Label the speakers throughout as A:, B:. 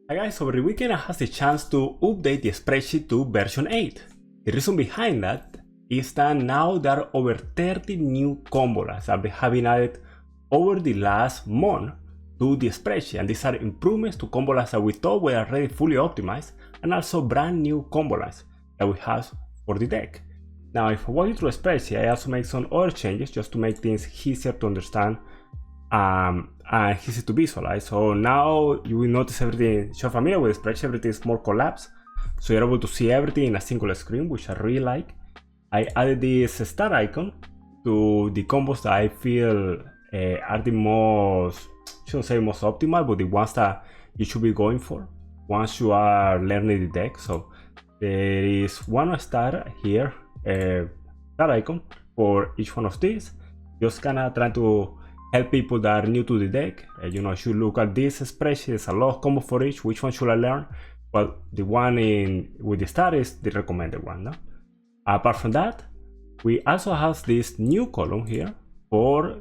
A: Hi guys, over the weekend I had the chance to update the spreadsheet to version 8. The reason behind that is that now there are over 30 new combos that have been added over the last month to the spreadsheet, and these are improvements to combo lines that we thought were already fully optimized, and also brand new combo lines that we have for the deck. Now if I walk you through a spreadsheet, I also make some other changes just to make things easier to understand and easy to visualize. So now you will notice everything. If you're familiar with the spreadsheet, everything is more collapsed, so you're able to see everything in a single screen, which I really like. I added this star icon to the combos that I feel are the most, I shouldn't say most optimal, but the ones that you should be going for once you are learning the deck. So there is one star here, star icon for each one of these. Just kind of trying to help people that are new to the deck. You know, should look at this spreadsheet. There's a lot of combo for each. Which one should I learn? Well, the one with the star is the recommended one. No? Apart from that, we also have this new column here for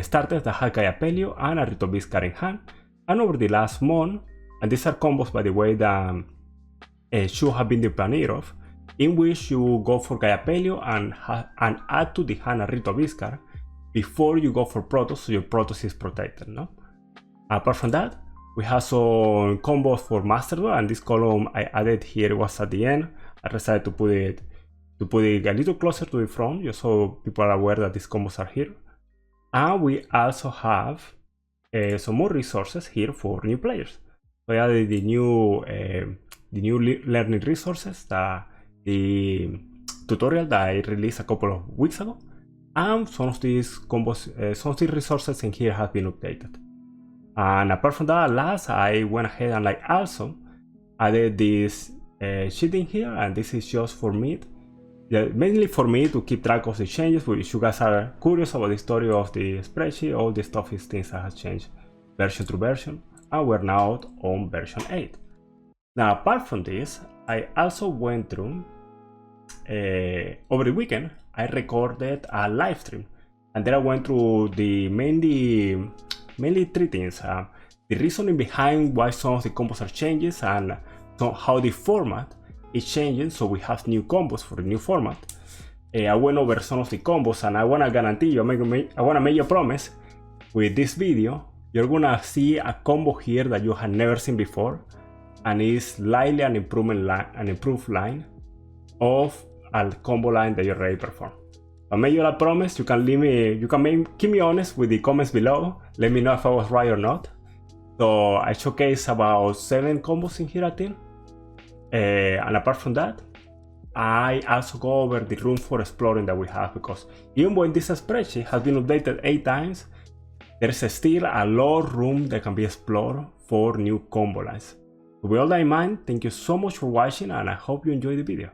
A: starters that have Gaia Pelio and a Ritual Beast in Hand. And over the last month, and these are combos by the way that should have been the pioneer of, in which you go for Gaia Pelio and add to the hand a Ritual Beast card before you go for Protoss, so your Protoss is protected. No? Apart from that, we have some combos for Master Duel, and this column I added here, it was at the end. I decided to put it a little closer to the front, just so people are aware that these combos are here. And we also have some more resources here for new players. So I added the new learning resources, the tutorial that I released a couple of weeks ago. And some of these combos, some of these resources in here have been updated. And apart from that, last I went ahead and also added this sheet in here, and this is just for me, mainly for me to keep track of the changes. But if you guys are curious about the story of the spreadsheet, all this stuff is things that have changed version to version, and we're now on version 8. Now apart from this, I also went through over the weekend. I recorded a live stream, and then I went through the mainly three things: the reasoning behind why some of the combos are changes, and how the format is changing. So we have new combos for the new format. I went over some of the combos, and I want to guarantee you, I want to make you a promise. With this video, you're gonna see a combo here that you have never seen before, and it's slightly an improved line of a combo line that you already perform. I made you that promise. You can keep me honest with the comments below. Let me know if I was right or not. So I showcase about 7 combos in here, I think. And apart from that, I also go over the room for exploring that we have, because even when this spreadsheet has been updated 8 times, there's still a lot of room that can be explored for new combo lines. So with all that in mind, thank you so much for watching, and I hope you enjoy the video.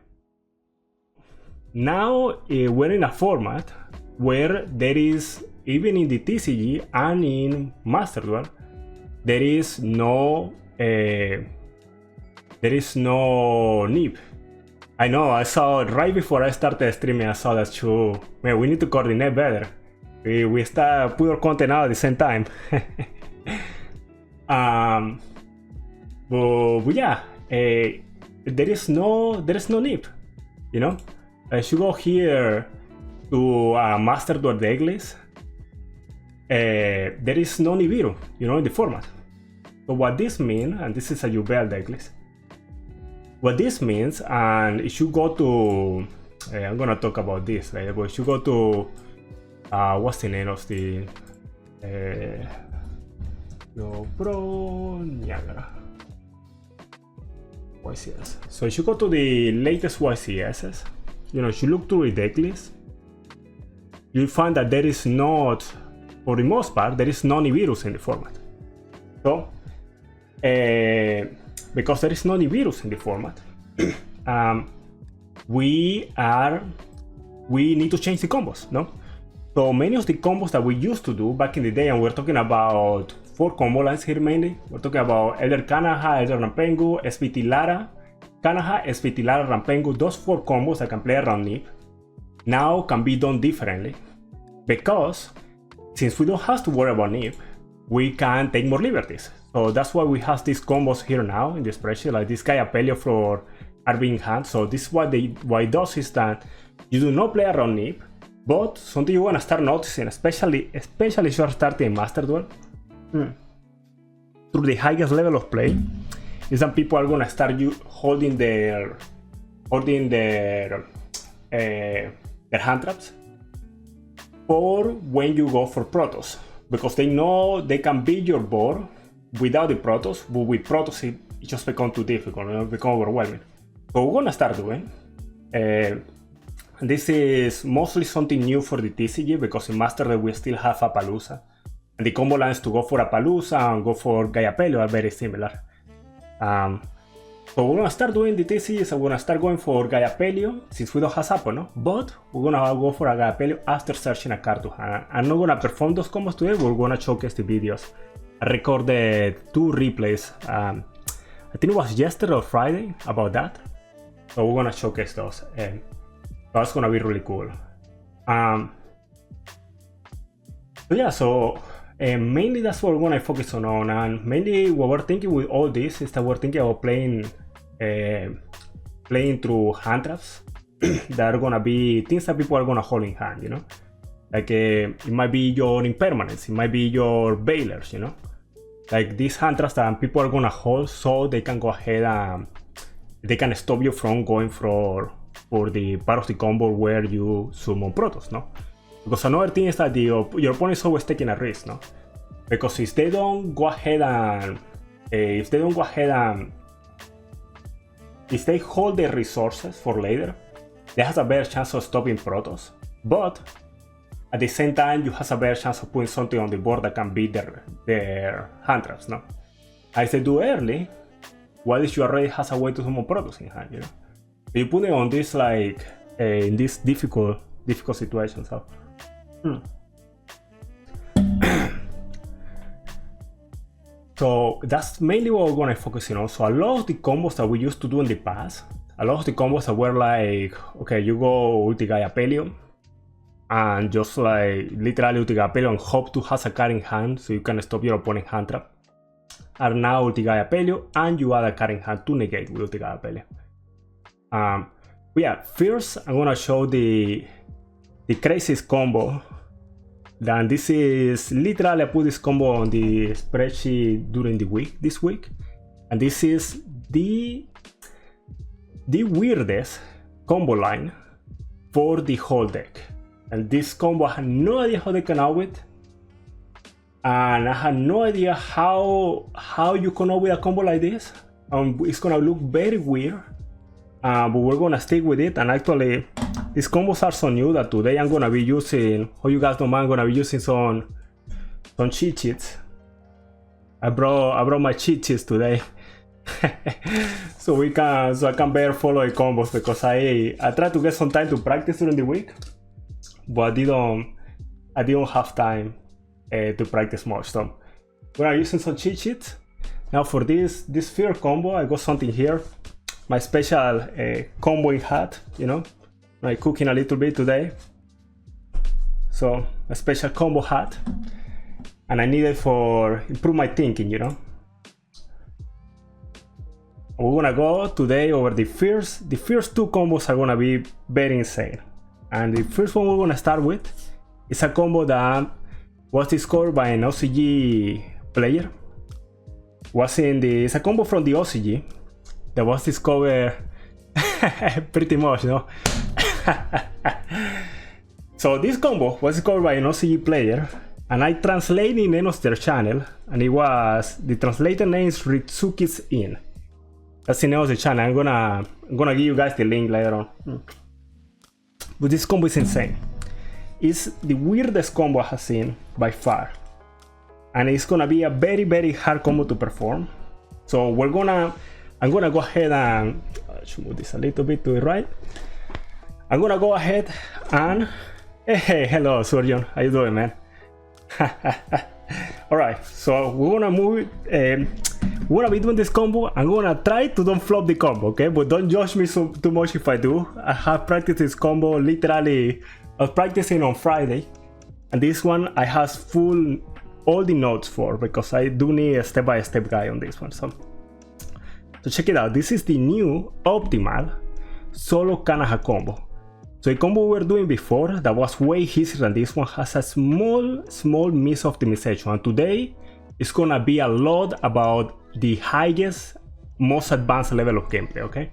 A: Now we're in a format where there is, even in the TCG and in Master Duel, there is no NIP. I know, I saw right before I started streaming, I saw that too. Man, we need to coordinate better. We start put our content out at the same time. But yeah, there is no NIP, you know. If you go here to Master Duel deck list, there is no Nibiru, you know, in the format. So what this means, and this is a Duel deck list. What this means, and if you go to, I'm gonna talk about this later, but if you go to, what's the name of the, Niagara. YCS. So if you go to the latest YCSs, you know, if you look through the deck list, you'll find that there is not, for the most part, there is no Nibiru in the format. So, because there is no Nibiru in the format, we need to change the combos, no? So many of the combos that we used to do back in the day, and we're talking about 4 combo lines here mainly. We're talking about Elder Cannahawk, Elder Pengu, SPT Lara, Cannahawk, SPT Lara, Pengu. Those 4 combos that can play around NIP now can be done differently, because since we don't have to worry about NIP, we can take more liberties. So that's why we have these combos here now in the spreadsheet, like this Gaia Pelio for RB In Hand. So this is what it does is that you do not play around NIP, but something you wanna start noticing, especially if you're starting Master Duel, through the highest level of play, is that people are gonna start holding their Handtraps for when you go for Protoss, because they know they can beat your board without the Protoss, but with Protoss it just becomes too difficult, it becomes overwhelming. So we're gonna start doing. This is mostly something new for the TCG, because in Master Duel we still have Appaloosa, and the combo lines to go for Appaloosa and go for Gaia Pelio are very similar. So we're gonna start doing the TCG, so we're gonna start going for Gaia Pelio, since we don't have Apple, no? But we're gonna go for a Gaia Pelio after searching a card to hand. I'm not gonna perform those combos today, we're gonna showcase the videos. I recorded 2 replays, I think it was yesterday or Friday, about that. So we're gonna showcase those, and that's gonna be really cool. So yeah, mainly that's what we're gonna focus on, and mainly what we're thinking with all this is that we're thinking about playing through Handtraps that are gonna be things that people are gonna hold in hand, you know? Like it might be your impermanence, it might be your bailers, you know? Like these Handtraps that people are gonna hold, so they can go ahead and they can stop you from going for the part of the combo where you summon Protoss, no? Because another thing is that your opponent is always taking a risk, no? Because if they don't go ahead and if they hold their resources for later, they have a better chance of stopping Protoss. But at the same time, you have a better chance of putting something on the board that can beat their Handtraps, no? As they do early, what if you already has a way to summon Protoss in hand, you know? You put it on this like in this difficult situation, so. So that's mainly what we're going to focus on. So a lot of the combos that we used to do in the past, a lot of the combos that were like, okay, you go Ulti-Gaia Pelio and just like literally Ulti-Gaia Pelio and hope to have a card in hand so you can stop your opponent's hand trap, are now Ulti-Gaia Pelio and you add a card in hand to negate with Ulti-Gaia Pelio. But yeah, first I'm going to show the craziest combo. Then this is literally I put this combo on the spreadsheet during this week, and this is the weirdest combo line for the whole deck. And this combo I had no idea how they came out with, and I had no idea how you come up with a combo like this. It's gonna look very weird, but we're gonna stick with it. And actually, these combos are so new that today I'm gonna be using, you guys don't mind, I'm gonna be using some cheat sheets. I brought my cheat sheets today. so I can better follow the combos, because I tried to get some time to practice during the week, but I didn't have time to practice much. So we're using some cheat sheets. Now for this first combo, I got something here. My special comboing hat, you know. I'm cooking a little bit today, so a special combo hat, and I need it for improve my thinking, you know. We're gonna go today over the first 2 combos are gonna be very insane, and the first one we're gonna start with is a combo that was discovered by an OCG player. It's a combo from the OCG that was discovered pretty much, no? So this combo was discovered by an OCG player, and I translated in the name of their channel, and the translator name is Ritsuki's In. That's the name of the channel. I'm gonna give you guys the link later on. But this combo is insane. It's the weirdest combo I have seen by far, and it's gonna be a very, very hard combo to perform. So I'm gonna go ahead and move this a little bit to the right. I'm gonna go ahead and hey, hello Surgeon, how you doing, man? All right, so we're gonna move. We're gonna be doing this combo. I'm gonna try to don't flop the combo, okay? But don't judge me too much if I do. I have practiced this combo literally. I was practicing on Friday, and this one I have full all the notes for, because I do need a step-by-step guide on this one. So check it out. This is the new optimal solo Cannahawk combo. So the combo we were doing before that was way easier than this one has a small mis-optimization, and today it's gonna be a lot about the highest, most advanced level of gameplay, okay?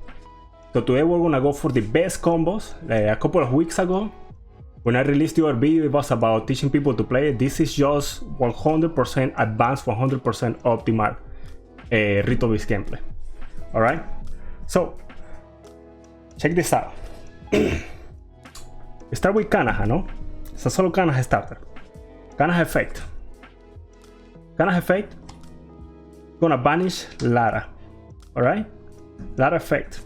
A: So today we're gonna go for the best combos. A couple of weeks ago, when I released the other video, it was about teaching people to play. This is just 100% advanced, 100% optimal Ritual Beast gameplay. Alright? So, check this out. Start with Cannahawk, no? It's a solo Cannahawk starter. Cannahawk effect. Cannahawk effect, gonna banish Lara. Alright? Lara effect.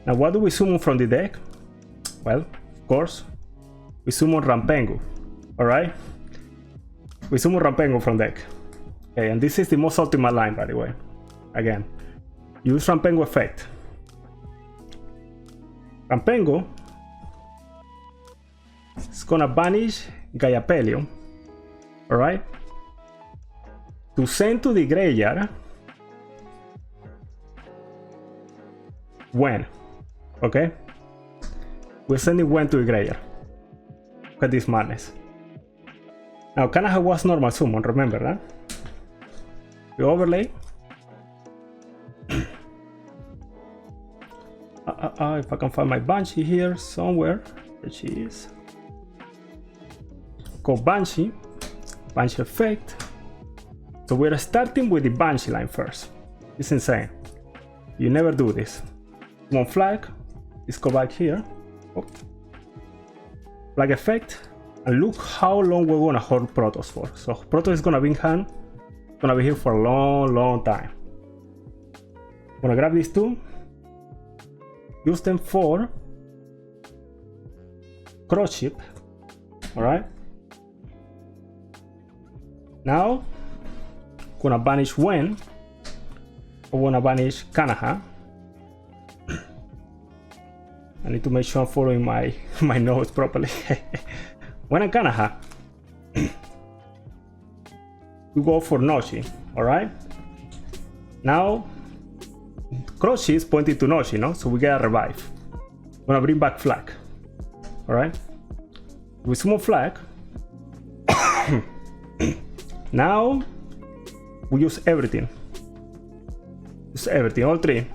A: Now what do we summon from the deck? Well, of course, we summon Pengu. Alright? We summon Pengu from deck. Okay, and this is the most optimal line, by the way. Again, use Pengu effect. Pengu is gonna banish Gaia Pelion, alright? To send to the graveyard when, okay? We're sending when to the graveyard. Look at this madness. Now Cannahawk was normal summon, remember that? The overlay. If I can find my Banshee here somewhere. There she is. Go Banshee. Banshee effect. So we're starting with the Banshee line first. It's insane. You never do this. One flag. Let's go back here. Oh. Flag effect. And look how long we're gonna hold Protoss for. So Protoss is gonna be in hand. Gonna be here for a long time. Gonna grab these two. Use them for cross ship. Alright. Now gonna banish when. I wanna banish Cannahawk. I need to make sure I'm following my notes properly. When I'm Cannahawk, we go for Noshi, alright? Now, Crossy is pointing to Noshi, no? So we get a revive. I'm gonna bring back flag, alright? We summon flag. Now, we use everything. Use everything, all three,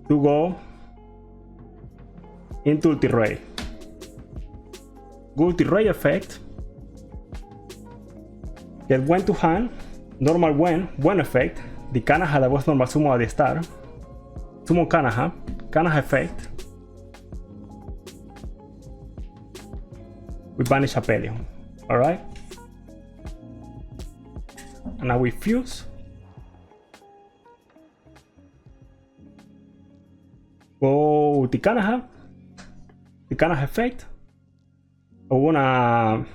A: to go into Ulti-Ray. Go Ulti-Ray effect. Get when to hand. Normal when effect. The Cannahawk that was normal summon at the start. Summon Cannahawk effect. We banish a Pelion. Alright? And now we fuse. Go the Cannahawk effect. I wanna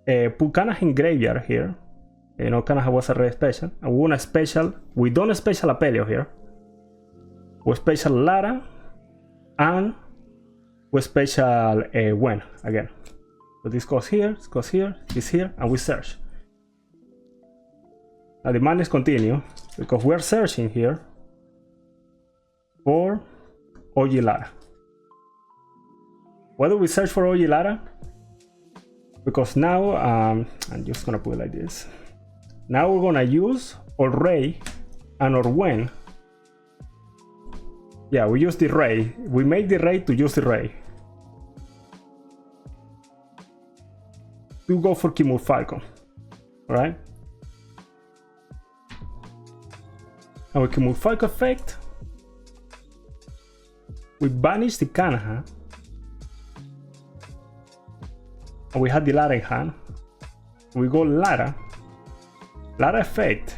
A: put Cannahawk in graveyard here. You know, Cannahawk was a red special. I wanna special. We don't special a Pelion here. We special Lara, and we special when again. So this goes here, it's here, and we search. Now the madness continue because we're searching here for OG Lara. Why do we search for OG Lara? Because now, I'm just gonna put it like this. Now we're gonna use our Ray and our when. Yeah, we use the Ray. We make the Ray to use the Ray. We go for Kimur Falcon. Alright? And with Kimur Falcon effect, we banish the Cannahawk. And we had the Lara in hand. We go Lara effect.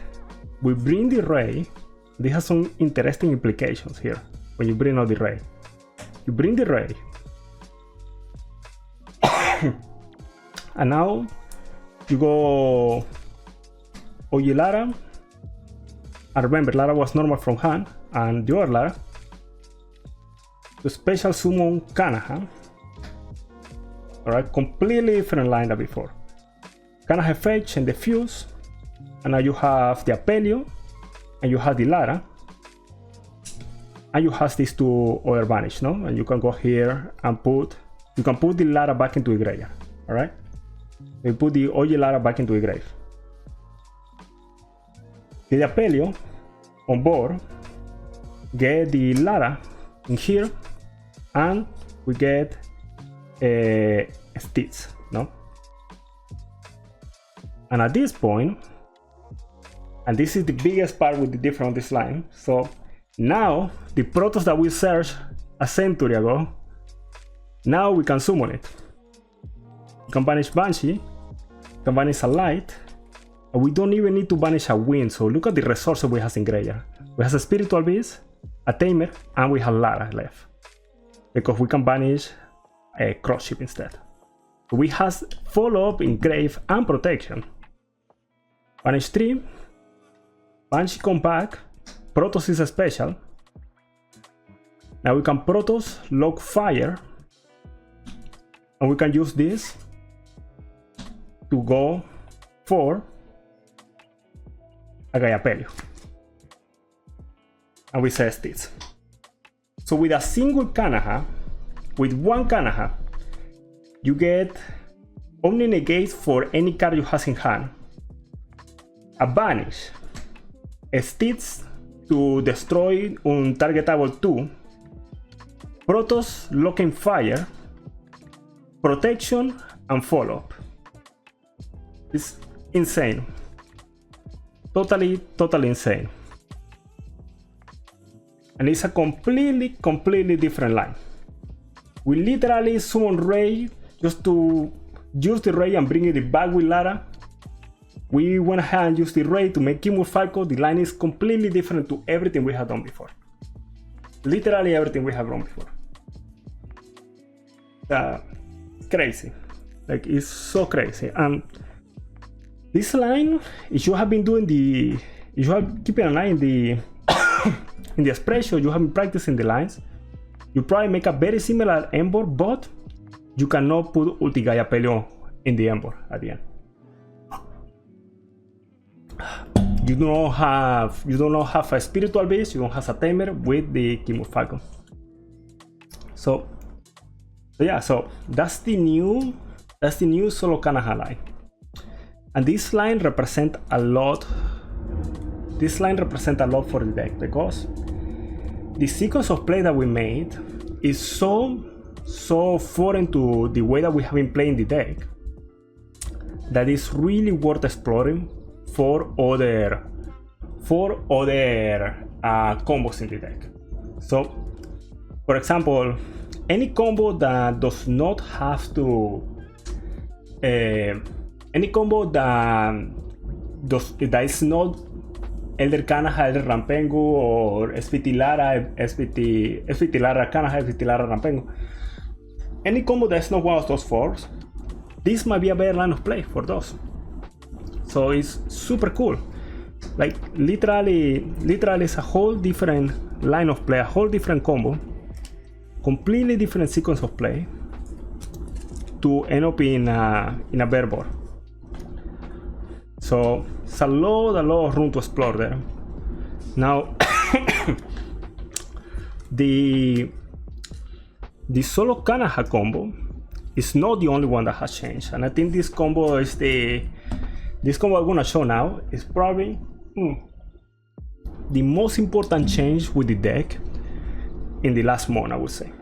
A: We bring the Ray. This has some interesting implications here. When you bring out the Ray, you bring the Ray, and now you go OG Lara. And remember, Lara was normal from hand, and your Lara to special summon Cannahawk. Alright, completely different line than before. Canna fetch and the fuse, and now you have the Apelio, and you have the Lara, and you have these two other vanish, no? And you can go here and you can put the Lara back into the graveyard, all right? You put the OG Lara back into the grave. Get the Apelio on board, get the Lara in here, and we get Stitch, no? And at this point, and this is the biggest part with the difference on this line, so now the Protoss that we searched a century ago, now we can summon it. You can banish Banshee, you can banish a Light, and we don't even need to banish a Wind. So look at the resources we have in graveyard. We have a Spiritual Beast, a Tamer, and we have Lara left, because we can banish a Cross Ship instead. So we have follow-up in grave and protection. Banish 3, Banshee come back, Protoss is a special. Now we can Protoss lock fire, and we can use this to go for a Gaia Pelio. And we say Stitch. So with a single Cannahawk, with one Cannahawk, you get only negate for any card you have in hand, a banish, a Stitch to destroy untargetable 2, Protoss locking fire, protection, and follow-up. It's insane. Totally insane. And it's a completely different line. We literally summon Ray just to use the Ray and bring it back with Lara. We went ahead and used the Ray to make Kimur Falco. The line is completely different to everything we had done before. Literally everything we have done before. Crazy. Like, it's so crazy. And this line, if you have been doing if you have keeping an eye in the in the spreadsheet, you have been practicing the lines, you probably make a very similar Embor, but you cannot put Ulti-Gaia Pelio in the Embor at the end. You don't have a Spiritual Beast, you don't have a Tamer with the Kimur Falcon. So yeah, so that's the new solo Cannahawk line. And this line represents a lot. This line represents a lot for the deck, because the sequence of play that we made is so foreign to the way that we have been playing the deck that is really worth exploring for other combos in the deck. So, for example, any combo that does not have to any combo that is not Elder Canna, Elder Rampengu, or SVT Lara, SVT Lara Canna, SVT Lara Rampengu. Any combo that is not one of those fours, this might be a better line of play for those. So it's super cool. Like, literally it's a whole different line of play, a whole different combo, completely different sequence of play to end up in a bear board. So it's a lot of room to explore there. Now the solo Cannahawk combo is not the only one that has changed, and I think this combo is this combo I'm gonna show now is probably the most important change with the deck in the last month, I would say.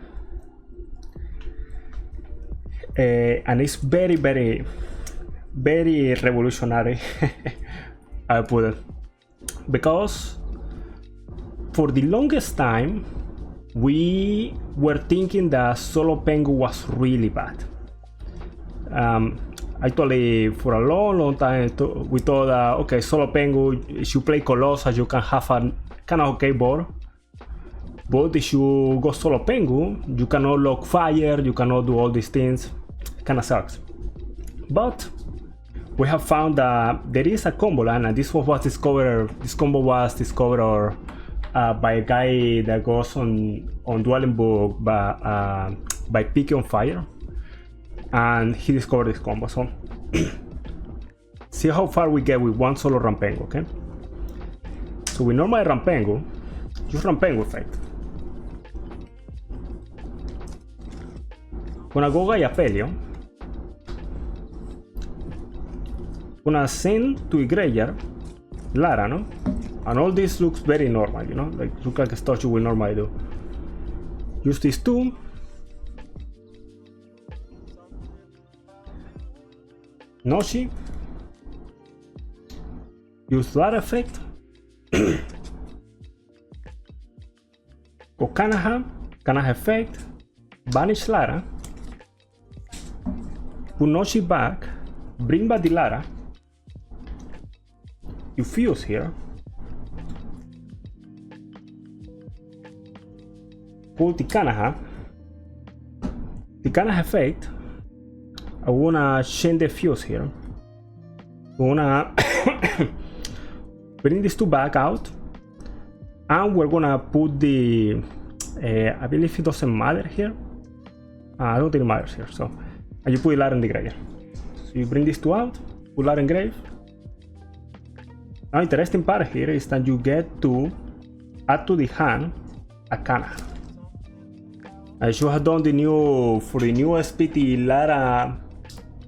A: And it's very revolutionary, I put it, because for the longest time we were thinking that solo Pengu was really bad. Actually, for a long time we thought that, okay, solo Pengu, if you play Colossus you can have a kind of okay board, but if you go solo Pengu you cannot lock fire, you cannot do all these things. Kinda sucks. But we have found that there is a combo line, and this was discovered. This combo was discovered by a guy that goes on Duel book by PkOnFire, and he discovered this combo. So see how far we get with one solo Rampengu, okay? So with normal Rampengu, use Rampengu effect. Gonna go Gaia Pelio. Gonna send to the graveyard Lara, no? And all this looks very normal, you know? Like, look like stuff you will normally do. Use these two. Noshi. Use Lara effect. Go Cannahawk. Cannahawk effect. Banish Lara. Put Noshi back. Bring back the Lara. You fuse here. Pull the Cannahawk. The Cannahawk effect. I wanna change the fuse here. I wanna bring these two back out. And we're gonna put the I believe it doesn't matter here. I don't think it matters here. So and you put Lara in the graveyard. So you bring these two out, put Lara in grave. Now interesting part here is that you get to add to the hand a Canna. As you have done the new for the new SPT Lara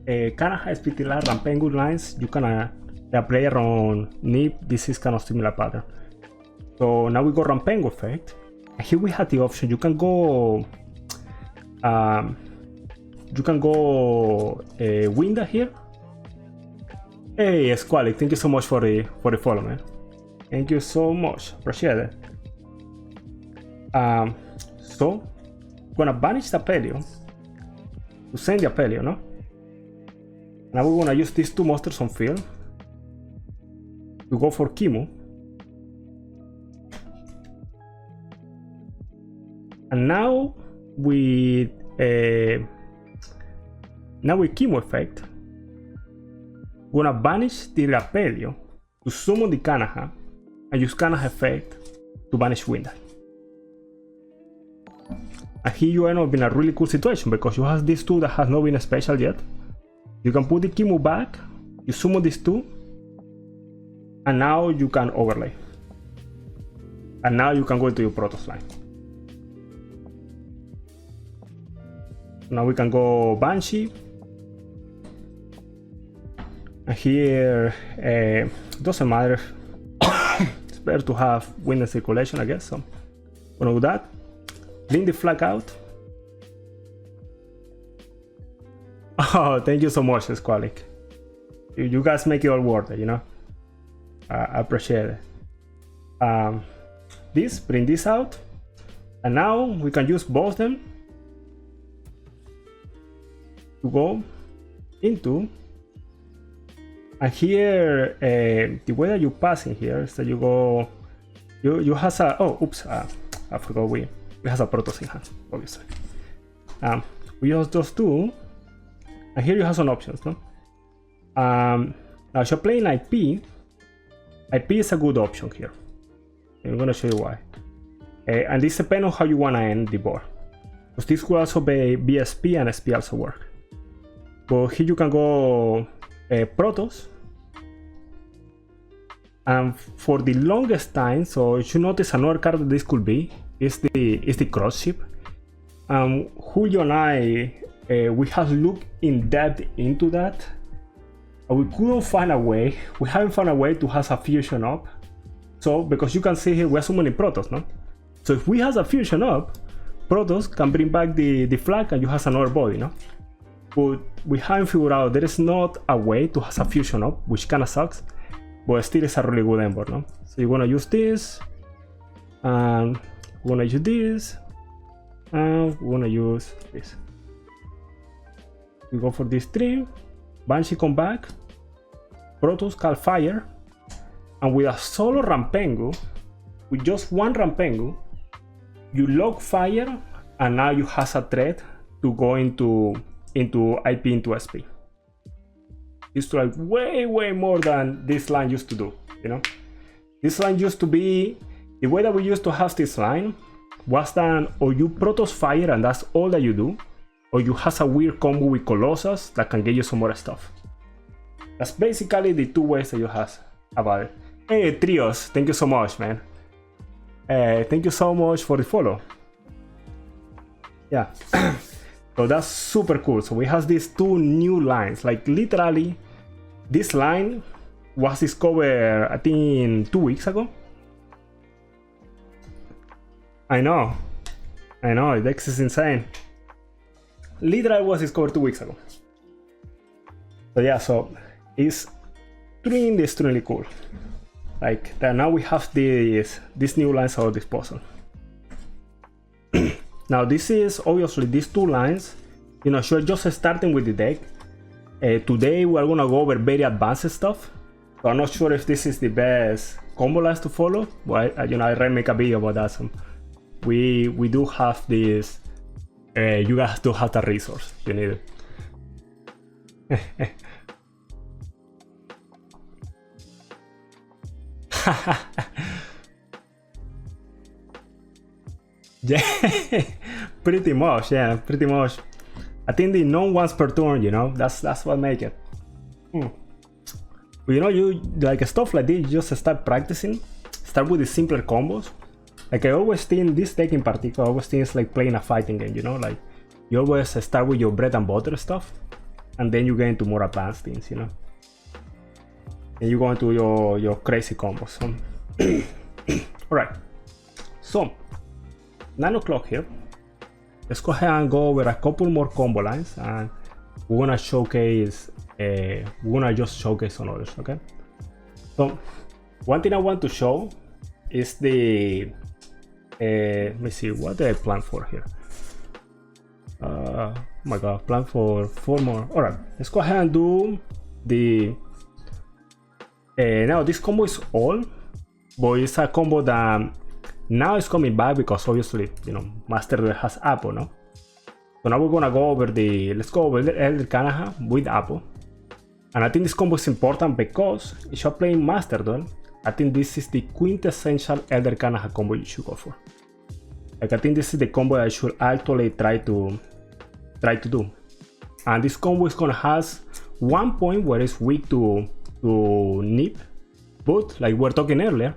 A: Cannahawk SPT Lara and Pengu lines, you can play around NIP. This is kind of similar pattern. So now we go Rampengu effect. And here we have the option. You can go Winda here. Hey Squally, thank you so much for the follow, man. Thank you so much. Appreciate it. So gonna banish the Pelio to send the Pelio, no? Now we're gonna use these two monsters on field to go for Kimu. And now with Kimu effect, we're gonna banish the Rapelio to summon the Cannahawk and use Cannahawk effect to banish Winda. And here you end up in a really cool situation because you have these two that has not been special yet. You can put the Kimu back, you summon these two, and now you can overlay. And now you can go into your Protoss line. Now we can go Banshee. And here, doesn't matter. It's better to have wind and circulation, I guess. So I'm gonna do that. Bring the flag out. Oh, thank you so much, Squalic. You guys make it all worth it, you know? I appreciate it. Bring this out. And now we can use both of them to go into. And here, the way that you pass in here is that you go, you has a, oh, oops, I forgot we have a Protoss in hand, obviously. We use those two, and here you have some options, no? Now if you're playing IP is a good option here. I'm gonna show you why. And this depends on how you wanna end the board. Because this could also be SP and SP also work. But here you can go Protoss. And for the longest time, so if you notice another card that this could be, is the cross ship. Julio and I, we have looked in depth into that. And we couldn't find a way. We haven't found a way to have a fusion up. So because you can see here we have so many Protoss, no? So if we have a fusion up, Protoss can bring back the flag and you have another body, no? But we haven't figured out there is not a way to have a fusion up, which kinda sucks. But still is a really good endboard, no? So you're gonna use this, and we're gonna use this, and we're gonna use this. We go for this three, Banshee come back, Protoss call fire, and with a solo Rampengu, with just one Rampengu, you lock fire, and now you have a threat to go into IP into SP. It's like way more than this line used to do, you know? This line used to be, the way that we used to have this line was that or you Protoss fire and that's all that you do, or you have a weird combo with Colossus that can get you some more stuff. That's basically the two ways that you have about it. Hey, Trios, thank you so much, man. Thank you so much for the follow. Yeah. So that's super cool. So we have these two new lines. Like literally, this line was discovered, I think, 2 weeks ago. I know, Dex is insane. Literally was discovered 2 weeks ago. So yeah, so it's extremely cool. Like that now we have these new lines at our disposal. Now this is obviously these two lines, you know, sure, just starting with the deck. Today we're gonna go over very advanced stuff. So I'm not sure if this is the best combo lines to follow, but you know, I make a video about that. So we do have this. You guys do have the resource. You need it. Yeah, pretty much. Yeah, pretty much. I think the known once per turn, you know, that's what make it. But you know, you like stuff like this, you just start practicing. Start with the simpler combos. Like I always think this deck in particular, I always think it's like playing a fighting game, you know, like you always start with your bread and butter stuff, and then you get into more advanced things, you know. And you go into your crazy combos. So alright. So 9 o'clock here. Let's go ahead and go over a couple more combo lines, and we're gonna showcase just showcase some others, okay? So one thing I want to show is the let me see what I plan for here. Oh my god, plan for 4 more. Alright, let's go ahead and do the now this combo is all, but it's a combo that now it's coming back because obviously, you know, Master Duel has Apple, no? So now we're gonna go over let's go over the Elder Cannahawk with Apple. And I think this combo is important because if you're playing Master Duel, I think this is the quintessential Elder Cannahawk combo you should go for. Like I think this is the combo I should actually try to do. And this combo is gonna have one point where it's weak to Nip, but like we were talking earlier,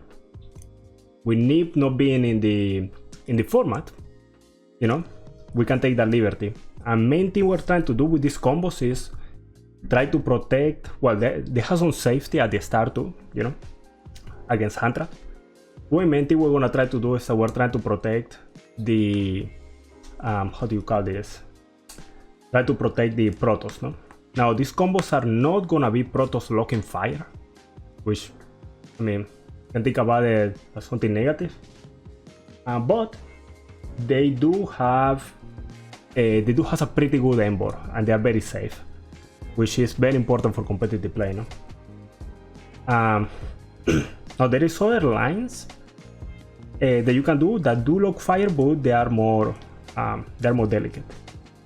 A: with Nip not being in the format, you know, we can take that liberty. And main thing we're trying to do with these combos is try to protect. Well, they have some safety at the start too, you know, against Handtraps. What main thing we're gonna try to do is that we're trying to protect the how do you call this? Try to protect the Protoss, no? Now these combos are not gonna be Protoss locking fire, which I mean, you can think about it as something negative. But they do have a pretty good endboard, and they are very safe, which is very important for competitive play, no? Now there is other lines that you can do that do lock fire, but they are more delicate.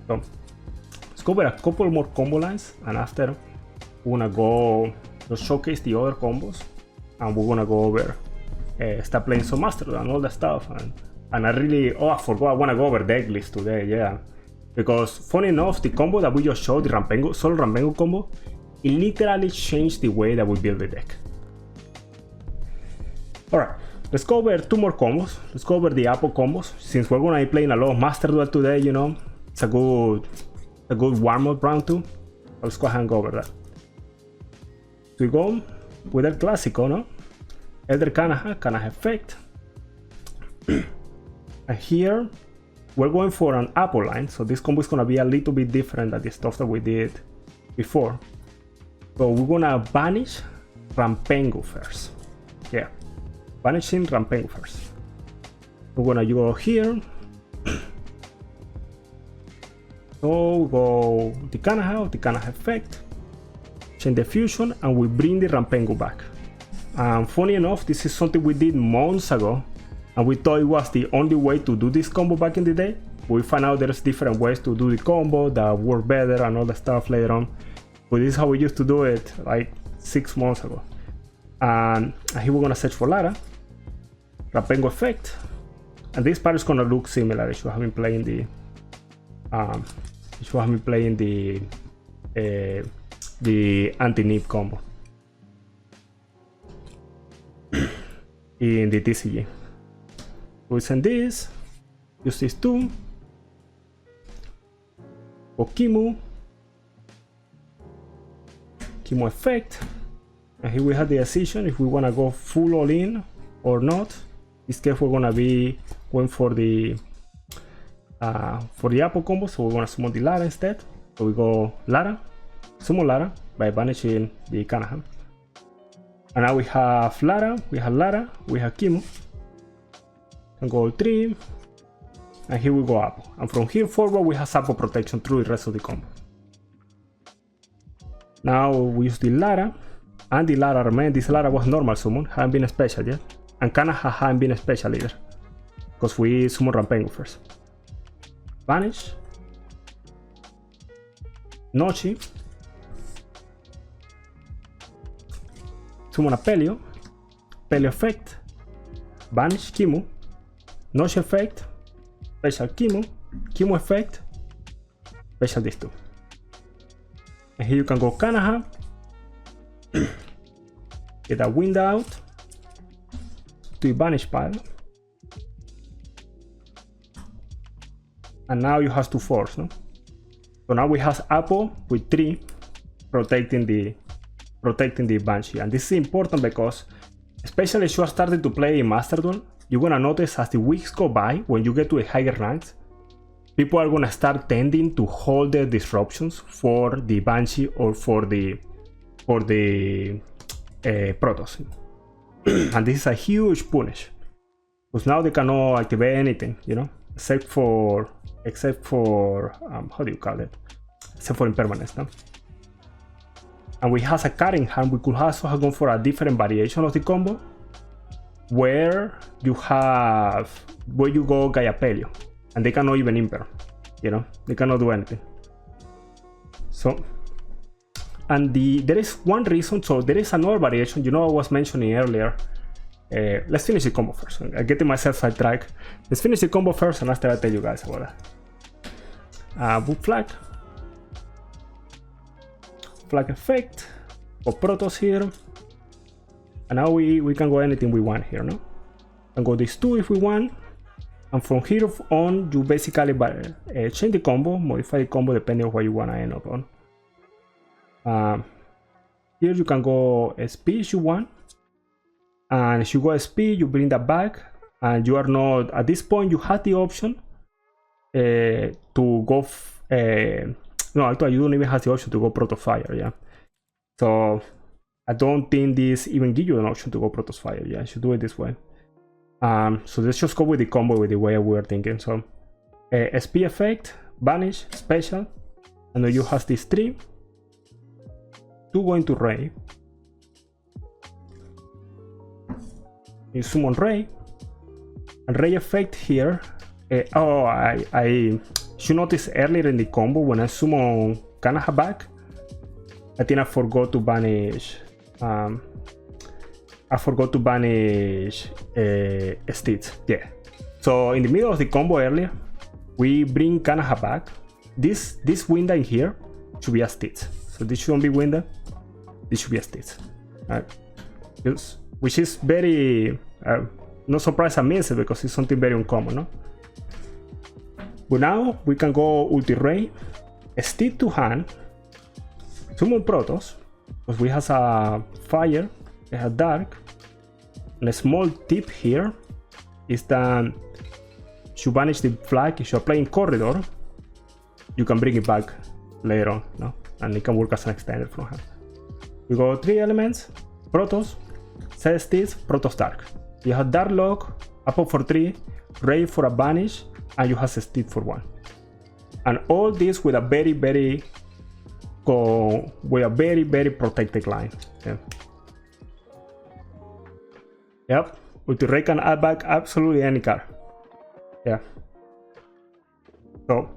A: So let's go over a couple more combo lines, and after we're gonna go just showcase the other combos, and we're gonna go over start playing some Master Duel and all that stuff. And I really, I forgot, I wanna go over deck list today, yeah. Because funny enough, the combo that we just showed, the solo Rampengu combo, it literally changed the way that we build the deck. Alright, let's go over 2 more combos. Let's go over the Apple combos. Since we're gonna be playing a lot of Master Duel today, you know, it's a good warm-up round too. Let's go ahead and go over that. So we go with El Clásico, no? Elder Cannahawk, Cannahawk effect. And here we're going for an Apple line, so this combo is gonna be a little bit different than the stuff that we did before. So we're gonna banish Rampengu first. Yeah, banishing Rampengu first. We're gonna go here. So we go the Cannahawk effect, change the fusion, and we bring the Rampengu back. Funny enough, this is something we did months ago, and we thought it was the only way to do this combo back in the day. We found out there's different ways to do the combo that work better and all that stuff later on. But this is how we used to do it like 6 months ago. And here we're gonna search for Lara, Rampengu effect, and this part is gonna look similar. If you have been playing the the anti-nip combo in the TCG. We send this, use these two, for Kimu effect, and here we have the decision if we want to go full all in or not. In this case, we're gonna be going for the Apple combo, so we're gonna summon the Lara instead. So we go Lara, summon Lara by banishing the Cannahawk. And now we have Lara, we have Kimu, and go all three, and here we go Apple. And from here forward, we have Apple protection through the rest of the combo. Now we use the Lara, and the Lara, remember this Lara was normal summon, hadn't been a special yet, and Canna hadn't been a special either, because we summon Pengu first. Banish, Nochi, summon a Pelio effect, banish Kimu, Nochi effect, special Kimu effect, special these two. And here you can go Cannahawk, get that wind out to the banish pile, and now you have to force, no? So now we have Apple with 3 protecting the Banshee, and this is important because especially if you are starting to play in Master Duel, you're gonna notice as the weeks go by, when you get to the higher ranks, people are gonna start tending to hold their disruptions for the Banshee or for the Protoss. And this is a huge punish, because now they cannot activate anything, you know, except for how do you call it? Except for impermanence, no? And we have a card in hand. We could also have gone for a different variation of the combo, where you go Gaia Pelio, and they cannot even imper, you know, they cannot do anything. So, and there is one reason, so there is another variation, you know, I was mentioning earlier. Let's finish the combo first. I'm getting myself sidetracked. Let's finish the combo first, and after I tell you guys about that. Boot flag effect for Protoss here, and now we can go anything we want here, no? And go these two if we want, and from here on you basically change the combo, modify the combo depending on what you want to end up on. Here you can go SP if you want, and if you go SP you bring that back, and you are not, at this point you have the option to go no, actually you don't even have the option to go PkOnFire, yeah. So I don't think this even gives you an option to go PkOnFire, yeah. I should do it this way. So let's just go with the combo with the way we were thinking. So SP effect, banish, special, and then you have these 3. 2 going to Ray. You summon Ray, and Ray effect here. I should notice earlier in the combo when I summon Cannahawk back, I think I forgot to banish. Stitch. Yeah. So in the middle of the combo earlier, we bring Cannahawk back. This window in here should be a Stitch. So this shouldn't be window. This should be a Stitch. Right? Which is very no surprise I miss it, because it's something very uncommon, no? But now we can go Ulti-Ray, Stitch to hand, summon Protoss, because we have a fire, we have dark, and a small tip here is that you banish the flag. If you're playing Corridor, you can bring it back later on, no? And it can work as an extender from hand. We go 3 elements, Protoss, set Stitch, Protoss Dark. You have Dark Lock, Apple for 3, Ray for a banish, and you have Stitch for 1. And all this with a very protected line. Yeah. Yep, Ulti-Ray can add back absolutely any card. Yeah. So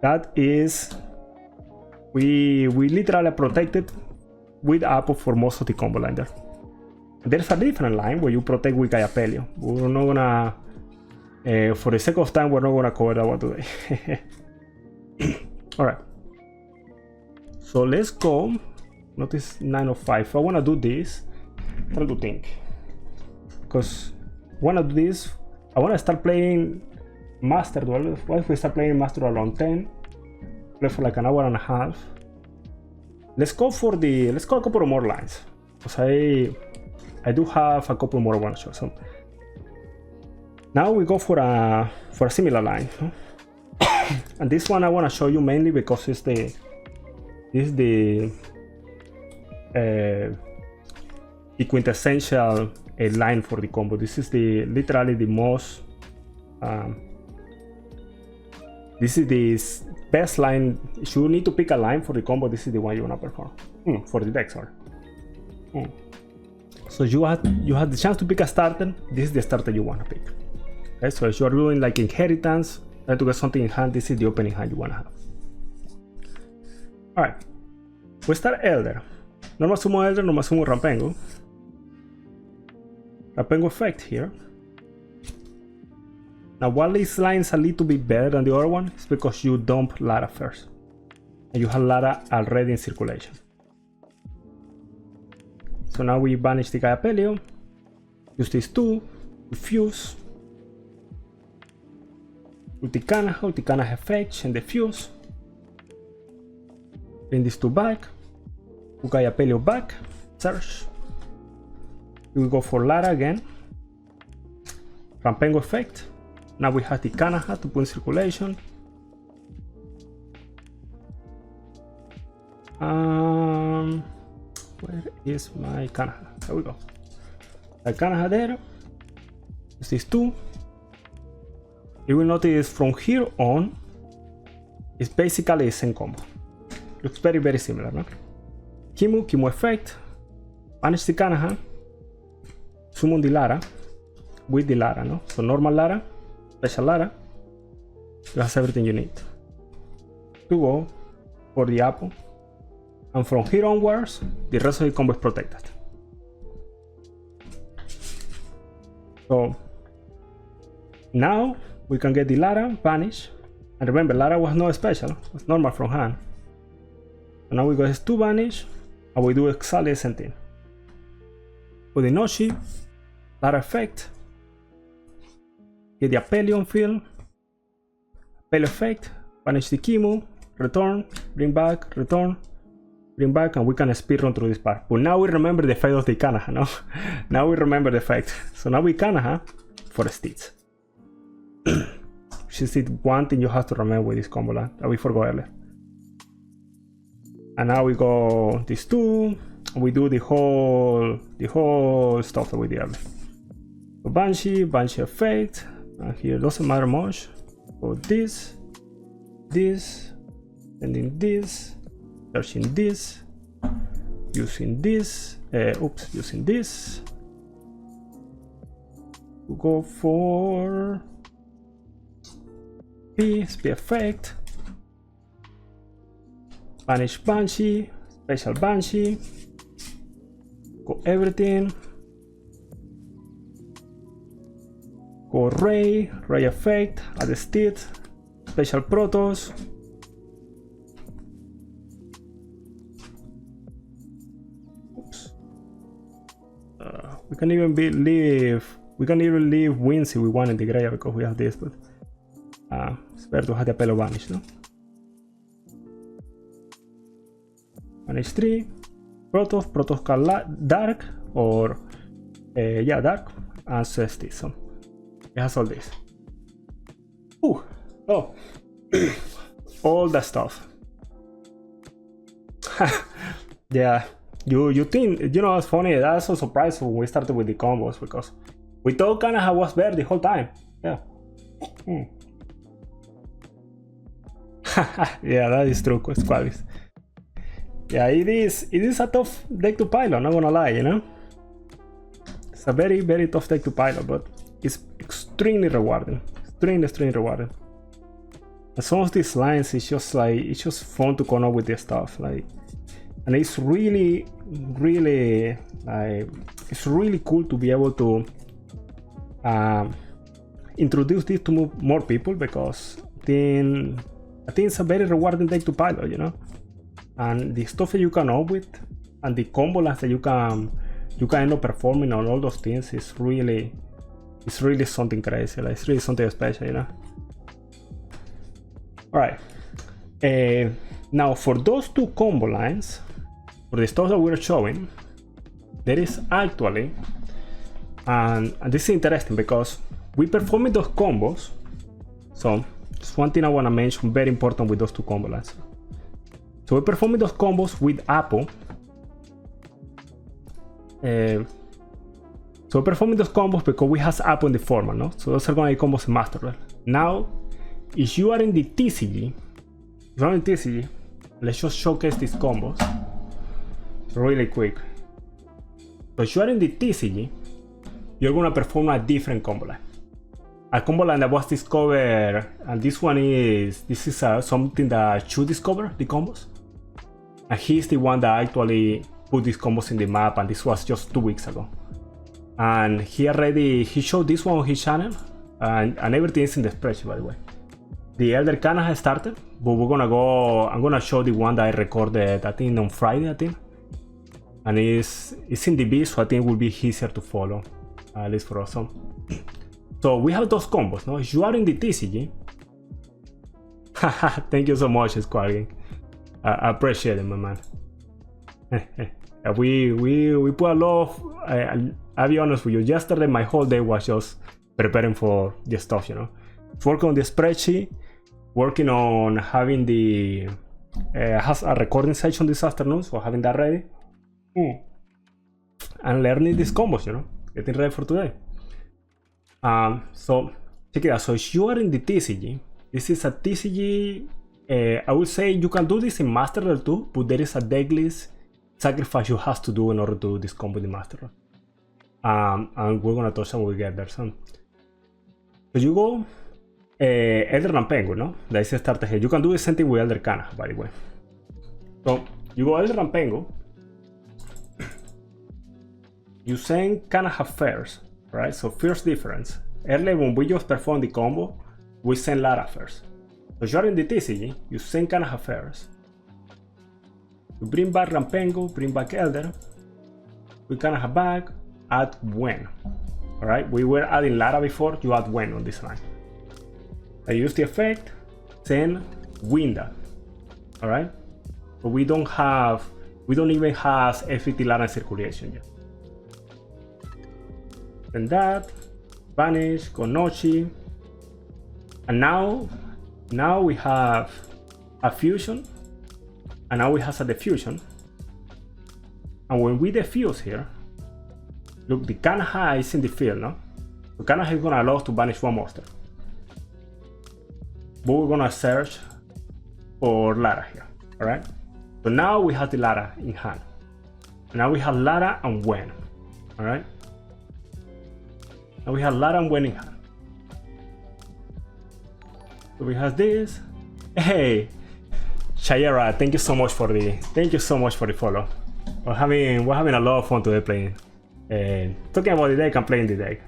A: that is, we literally protected with Apple for most of the combo line there. There's a different line where you protect with Gaia Pelio. We're not gonna, for the sake of time, we're not gonna cover that one today. Alright. So let's go. Notice 905. If I want to do this, try to think. Because I want to do this. I want to start playing Master Duel. What if we start playing Master Duel around 10? Play for like an hour and a half. Let's go a couple of more lines. Because I do have a couple more I want to show. So now we go for a similar line. And this one I want to show you mainly because it's the quintessential line for the combo. This is literally the most this is the best line. If you need to pick a line for the combo, this is the one you want to perform for the deck, sorry. So you have the chance to pick a starter. This is the starter you want to pick. Okay, so if you are doing like inheritance, try to get something in hand, this is the opening hand you want to have. Alright, we start Elder. Normal summon Elder, normal summon Pengu. Pengu effect here. Now while this line is a little bit better than the other one, it's because you dump Lara first. And you have Lara already in circulation. So now we banish the Gaia Pelio. Use these two, fuse. Ulti-Gaia effect and the fuse. Bring these two back. Put Gaia Pelio back. Search. We will go for Lara again. Pengu effect. Now we have the Cannahawk to put in circulation. Where is my Cannahawk? There we go. The Cannahawk there. Use these two. You will notice from here on, it's basically the same combo. Looks very, very similar, no? Kimu effect, banish the Cannahawk, summon the Lara, with the Lara, no? So normal Lara, special Lara, you have everything you need to go for the apple. And from here onwards, the rest of the combo is protected. So now we can get the Lara, vanish. And remember, Lara was not special, it was normal from hand. So now we go to vanish, and we do exactly the same thing. With the Noshi, Lara effect, get the Apelion field, Apelio effect, vanish the Kimu, return, bring back, return, bring back, and we can speedrun through this part. But now we remember the effect of the Cannahawk, no? Now we remember the effect. So now we Cannahawk for Stitch. Which is one thing you have to remember with this combo line that we forgot earlier. And now we go these two, and we do the whole stuff that we did earlier. So Banshee effect, and here doesn't matter much. So this, and then this, searching this, using this, using this. We go for SP effect, banish Banshee, special Banshee, go everything, go Ray effect, add the Steed, special Protoss, oops, we can even leave Winds if we want in the graveyard because we have this, but it's better to have the Apelio vanish, no? Vanish 3, Protoss can Dark, or yeah, Dark, and Cesty, so it has all this. Oh, all that stuff. Yeah, you think, you know, it's funny, that's so surprising when we started with the combos, because we thought Cannahawk was better the whole time. Yeah. Yeah, that is true, Squabbies. Yeah, it is a tough deck to pilot, not gonna lie, you know? It's a very, very tough deck to pilot, but it's extremely rewarding. Extremely rewarding. And some of these lines, it's just fun to come up with this stuff, like, and it's really like, it's really cool to be able to introduce this to more people, because I think it's a very rewarding deck to pilot, you know? and the stuff that you can up with, and the combo lines that you can end up performing on all those things is really something crazy. Like, it's really something special, you know. All right. Now for those two combo lines, for the stuff that we're showing, there is actually, and this is interesting because we performing those combos. So just one thing I want to mention, very important with those two combo lines. So we're performing those combos with Apple. So we're performing those combos because we have Apple in the format, no? So those are going to be combos in master level. Now, if you are in the TCG, let's just showcase these combos really quick. So if you are in the TCG, you're going to perform a different combo line. A combo line that was discovered, and this is something that Chu discovered, the combos. And he's the one that actually put these combos in the map, and this was just 2 weeks ago. And he showed this one on his channel, and everything is in the spreadsheet, by the way. The Elder Canna has started, but I'm gonna show the one that I recorded, I think on Friday, I think. And it's in the B, so I think it will be easier to follow, at least for us. So we have those combos, no? If you are in the TCG, thank you so much, Squagging. I appreciate it, my man. we put a lot of, I'll be honest with you, yesterday my whole day was just preparing for this stuff, you know. Working on the spreadsheet, working on having the, has a recording session this afternoon, so having that ready. And learning these combos, you know, getting ready for today. So check it out. So if you are in the TCG, this is a TCG. I would say you can do this in Master Level too, but there is a deck list sacrifice you have to do in order to do this combo in the Master Level. And we're gonna touch on when we get there. So you go Elder and Pengu, no? That is starter here. You can do the same thing with Elder Canna, by the way. So you go Elder and Pengu. You send Cannahawk first, right? So first difference. Earlier when we just perform the combo, we send Lara first. So if you're in the TCG, you send Cannahawk first. You bring back Rampengu, bring back Elder. We Cannahawk back, add Wen. Alright, we were adding Lara before, you add Wen on this line. I use the effect, send Winda. Alright? But we don't even have FET Lara in circulation yet. And that, vanish, Konochi, and now we have a fusion, and now we have a diffusion. And when we diffuse here, look, the Cannahawk is in the field, no? So Cannahawk is gonna allow us to banish one monster. But we're gonna search for Lara here, alright? So now we have the Lara in hand. And now we have Lara and Wen, alright? And we have Lara and Wen in hand. So we have this. Hey, Shayera, thank you so much for the follow. We're having a lot of fun today playing. Talking about the deck and playing the deck.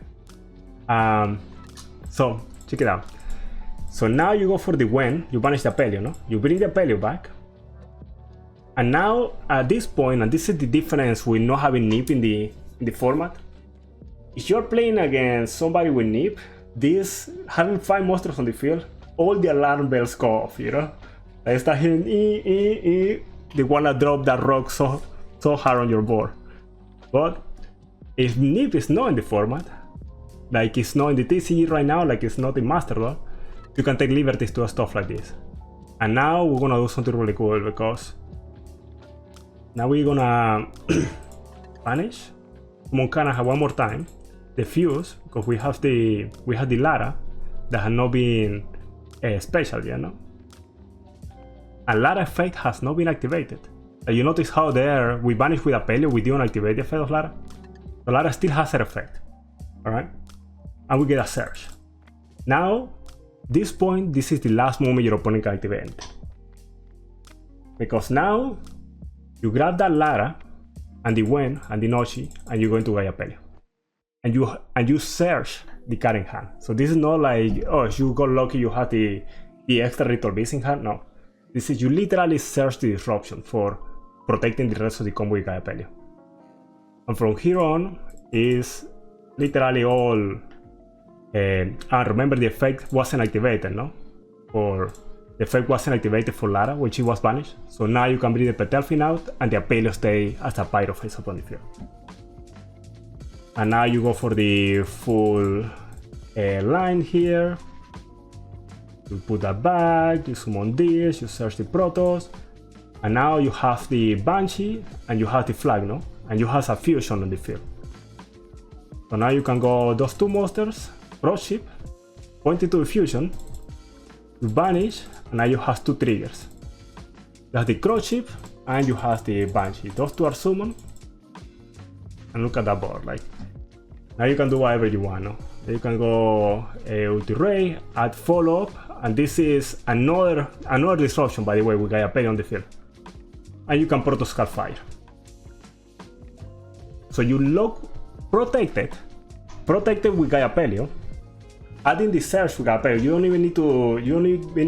A: So check it out. So now you go for the Wen, you banish the Apelio, no? You bring the Apelio back. And now at this point, and this is the difference with not having Nip in the format. If you're playing against somebody with Nip, having 5 monsters on the field, all the alarm bells go off, you know? I start hearing they wanna drop that rock so hard on your board. But if Nip is not in the format, like it's not in the TCG right now, like it's not in Master Level, you can take liberties to stuff like this. And now we're gonna do something really cool because now we're gonna vanish, Cannahawk one more time, defuse, because we have the Lara that has not been special yet, no? And Lara effect has not been activated. You notice how there we vanish with Apelio, we didn't activate the effect of Lara. So Lara still has her effect. Alright? And we get a search. Now, this point, this is the last moment your opponent can activate anything. Because now you grab that Lara and the Wen and the Nochi and you go into Gaia Apelio. And you search the card in hand. So this is not like, oh, if you got lucky you have the extra Ritual Beast in hand. No. This is you literally search the disruption for protecting the rest of the combo with Gaia Pelio. And from here on is literally all. And remember the effect wasn't activated, no? Or the effect wasn't activated for Lara when she was banished. So now you can bring the Petalfin out and the Apelio stay as a pyro face upon the field. And now you go for the full line here. You put that back, you summon this, you search the Protoss, and now you have the Banshee and you have the flag, no? And you have a fusion on the field. So now you can go those two monsters, Protoss ship, point it to the fusion, you banish, and now you have two triggers. You have the Crow ship and you have the Banshee. Those two are summoned. And look at that board, like now you can do whatever you want, no? You can go Ulti Ray, add follow-up, and this is another disruption, by the way, with Gaia Pelio on the field. And you can Protoss Fire. So you lock protected with Gaia Pelio. Adding the search with Gaia Pelio, you don't even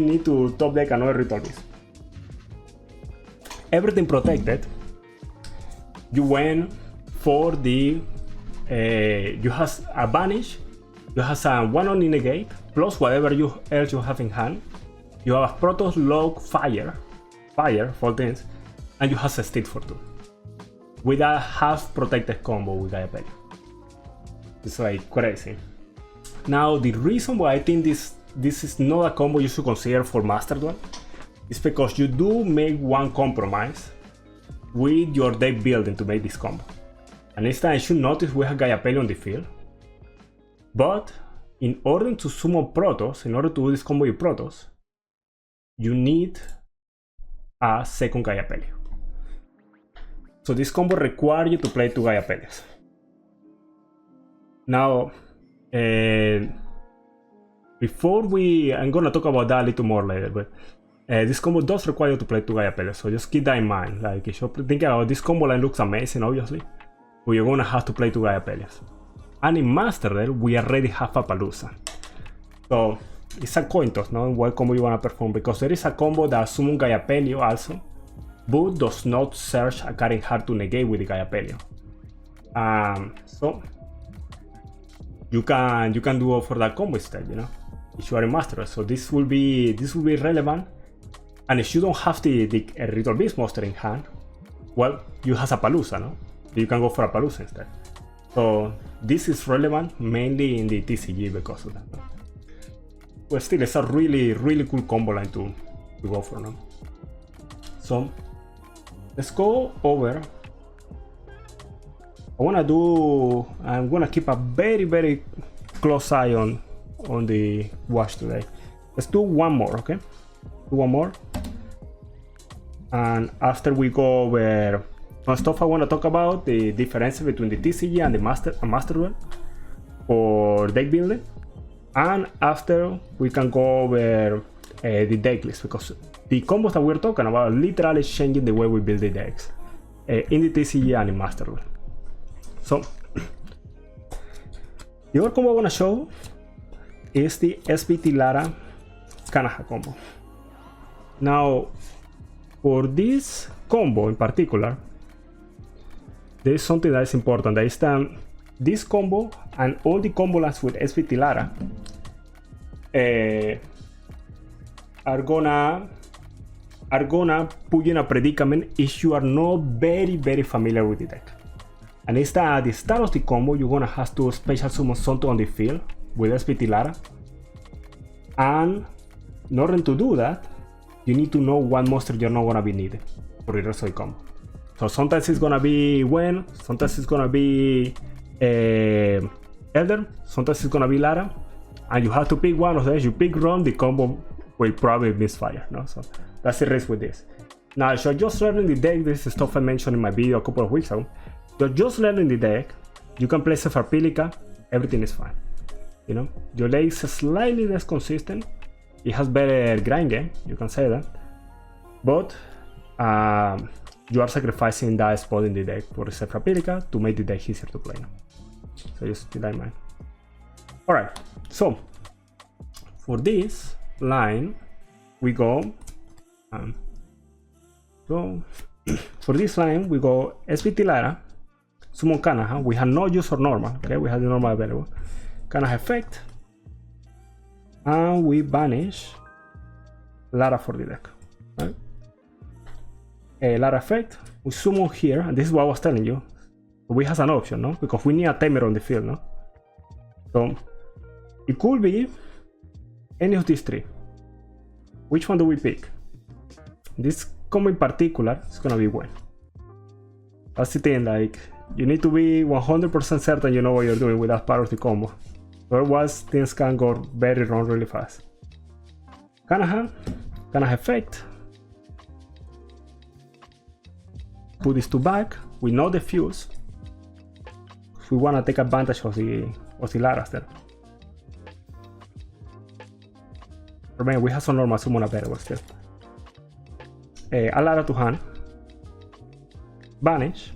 A: need to top deck another Ritual Beast. Everything protected. You went for the you have a banish. You have a 1 on negate, plus whatever else you have in hand. You have a Protoss Log Fire for things, and you have a Steed for 2. With a half protected combo with Gaia Pelio. It's like crazy. Now the reason why I think this is not a combo you should consider for Master Duel is because you do make one compromise with your deck building to make this combo. And this time I should notice we have Gaia Pelio on the field. But in order to summon Protoss, in order to do this combo with Protoss, you need a second Gaia Pelio. So this combo requires you to play 2 Gaia Pelios. Now, I'm gonna talk about that a little more later, but this combo does require you to play 2 Gaia Pelios, so just keep that in mind. Like, if you're thinking about this combo line looks amazing, obviously, but you're gonna have to play 2 Gaia Pelios. And in Master Duel, we already have a Palooza. So it's a coin toss, no? What combo you wanna perform, because there is a combo that summons Gaia Pelio also, but does not search a card hard to negate with the Gaia Pelio. So you can do for that combo instead, you know, if you are a Master. So this will be relevant. And if you don't have the Ritual Beast monster in hand, well, you have a Palooza, no? You can go for a Palooza instead. So this is relevant mainly in the TCG because of that. No? But still, it's a really cool combo line to go for, no? So let's go over. I'm gonna keep a very close eye on the watch today. Let's do one more, okay? Do one more. And after we go over some stuff I want to talk about, the difference between the TCG and the Master Duel for deck building. And after we can go over the deck list, because the combos that we're talking about are literally changing the way we build the decks in the TCG and in Master Duel. So the other combo I want to show is the SBT Lara Cannahawk combo. Now, for this combo in particular, there is something that is important. That is that this combo and all the combo lines with SBT Lara are gonna put you in a predicament if you are not very familiar with the deck. And it's that at the start of the combo, you're gonna have to special summon something on the field with SBT Lara. And in order to do that, you need to know what monster you're not gonna be needed for the rest of the combo. So sometimes it's gonna be Gwen, sometimes it's gonna be Elder, sometimes it's gonna be Lara, and you have to pick one of them. You pick wrong, the combo will probably misfire. No? So that's the risk with this. Now, if you're just learning the deck, this is stuff I mentioned in my video a couple of weeks ago. You're just learning the deck, you can play Sephirpilica, everything is fine. You know, your deck is slightly less consistent. It has better grind game, you can say that. But you are sacrificing that spot in the deck for Sephirpilica to make the deck easier to play. So just keep that in mind. Alright, so for this line, we go So for this line, we go SVT Lara, summon Canna. We have no use for normal. Okay, we have the normal available. Canna effect, and we banish Lara for the deck. Right? Lara effect, we summon here, and this is what I was telling you. We have an option, no? Because we need a timer on the field, no? So it could be any of these three. Which one do we pick? This combo in particular is gonna be one. That's the thing, like, you need to be 100% certain you know what you're doing with that part of the combo. Otherwise, things can go very wrong really fast. Canna effect. Put these two back. We know the fuse. We wanna take advantage of the Laras there. Remember, we have some normal summon available still. Add Lara to hand. Banish.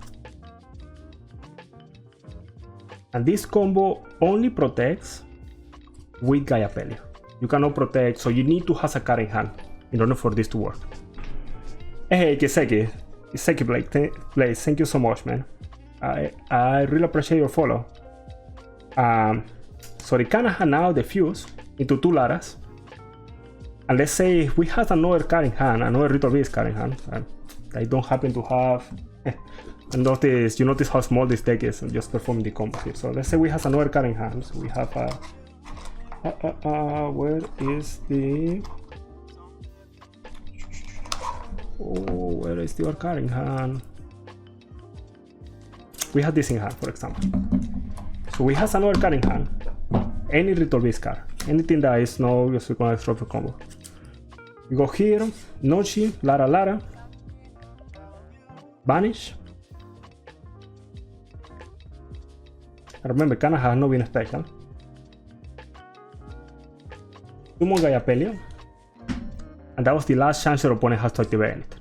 A: And this combo only protects with Gaia Pelio. You cannot protect, so you need to have a card in hand in order for this to work. Hey, Kiseki Blake, thank you so much, man. I really appreciate your follow. So the Canna now the fuse into two Laras. And let's say if we have another card in hand, another Ritual Beast card in hand, I don't happen to have. And you notice how small this deck is, and just perform the combo here. So let's say we have another card in hand. So we have where is the? Oh, where is the other card in hand? We have this in hand, for example. So we have another card in hand. Any Ritual Beast card, anything that is no just gonna drop a combo. We go here, Nochi, Lara, banish. And remember, Canna has not been special. Summon Gaia Pelio, and that was the last chance your opponent has to activate it.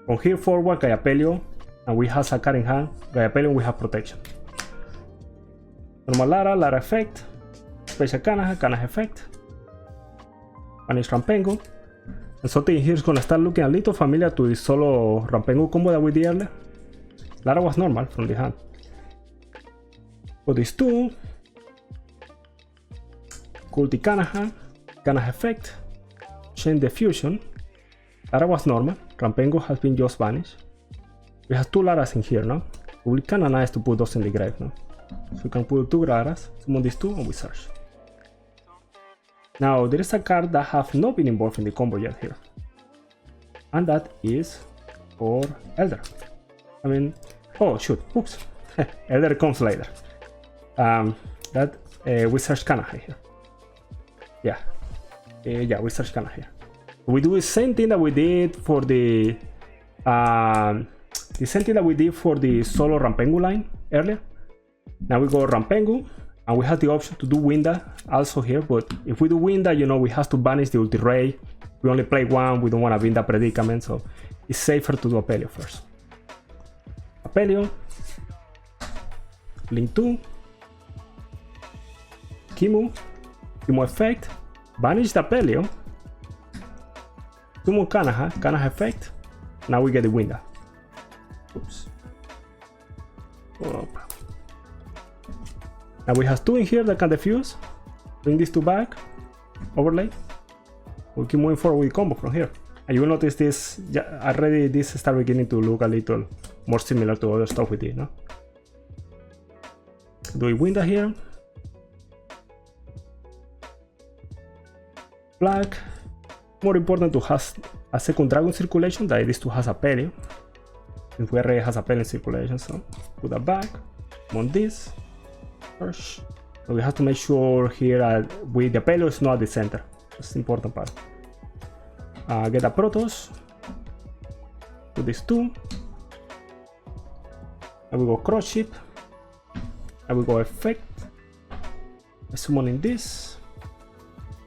A: From here forward, Gaia Pelio, and we have a card in hand. Gaia Pelio, we have protection. Normal Lara effect, special Canna effect, banish Pengu. And something here is gonna start looking a little familiar to the solo Pengu combo that we did earlier. Lara was normal from the hand. For these two, Ulti Canna effect, change the fusion. Lara was normal, Pengu has been just vanished. We have two Laras in here now. It will be kinda nice to put those in the grave now. So we can put two Laras, summon these two, and we search. Now there is a card that have not been involved in the combo yet here. And that is for Elder. I mean, oh shoot, oops. Elder comes later. We search Canna here. Yeah, we search Canna here. We do the same thing that we did for the solo Pengu line earlier. Now we go Pengu, and we have the option to do Winda also here. But if we do Winda, you know we have to banish the Ulti Ray. We only play one. We don't want to be in that predicament, so it's safer to do Apelio first. Apelio, Link 2, Kimu effect, banish the Apelio, summon Canna effect. Now we get the Winda. Oops. Oh. Now we have two in here that can defuse. Bring these two back. Overlay. We'll keep moving forward with combo from here. And you will notice this already. This start beginning to look a little more similar to other stuff we did, no? Do we Winda here? Black. More important to have a second dragon circulation that this two has a Pelio. Since we already has a Pelio in circulation, so put that back. On this. First. So we have to make sure here with the Pelio is not at the center. That's the important part. Get a Protoss. Do these two. And we go cross ship. And we go effect. Summoning this.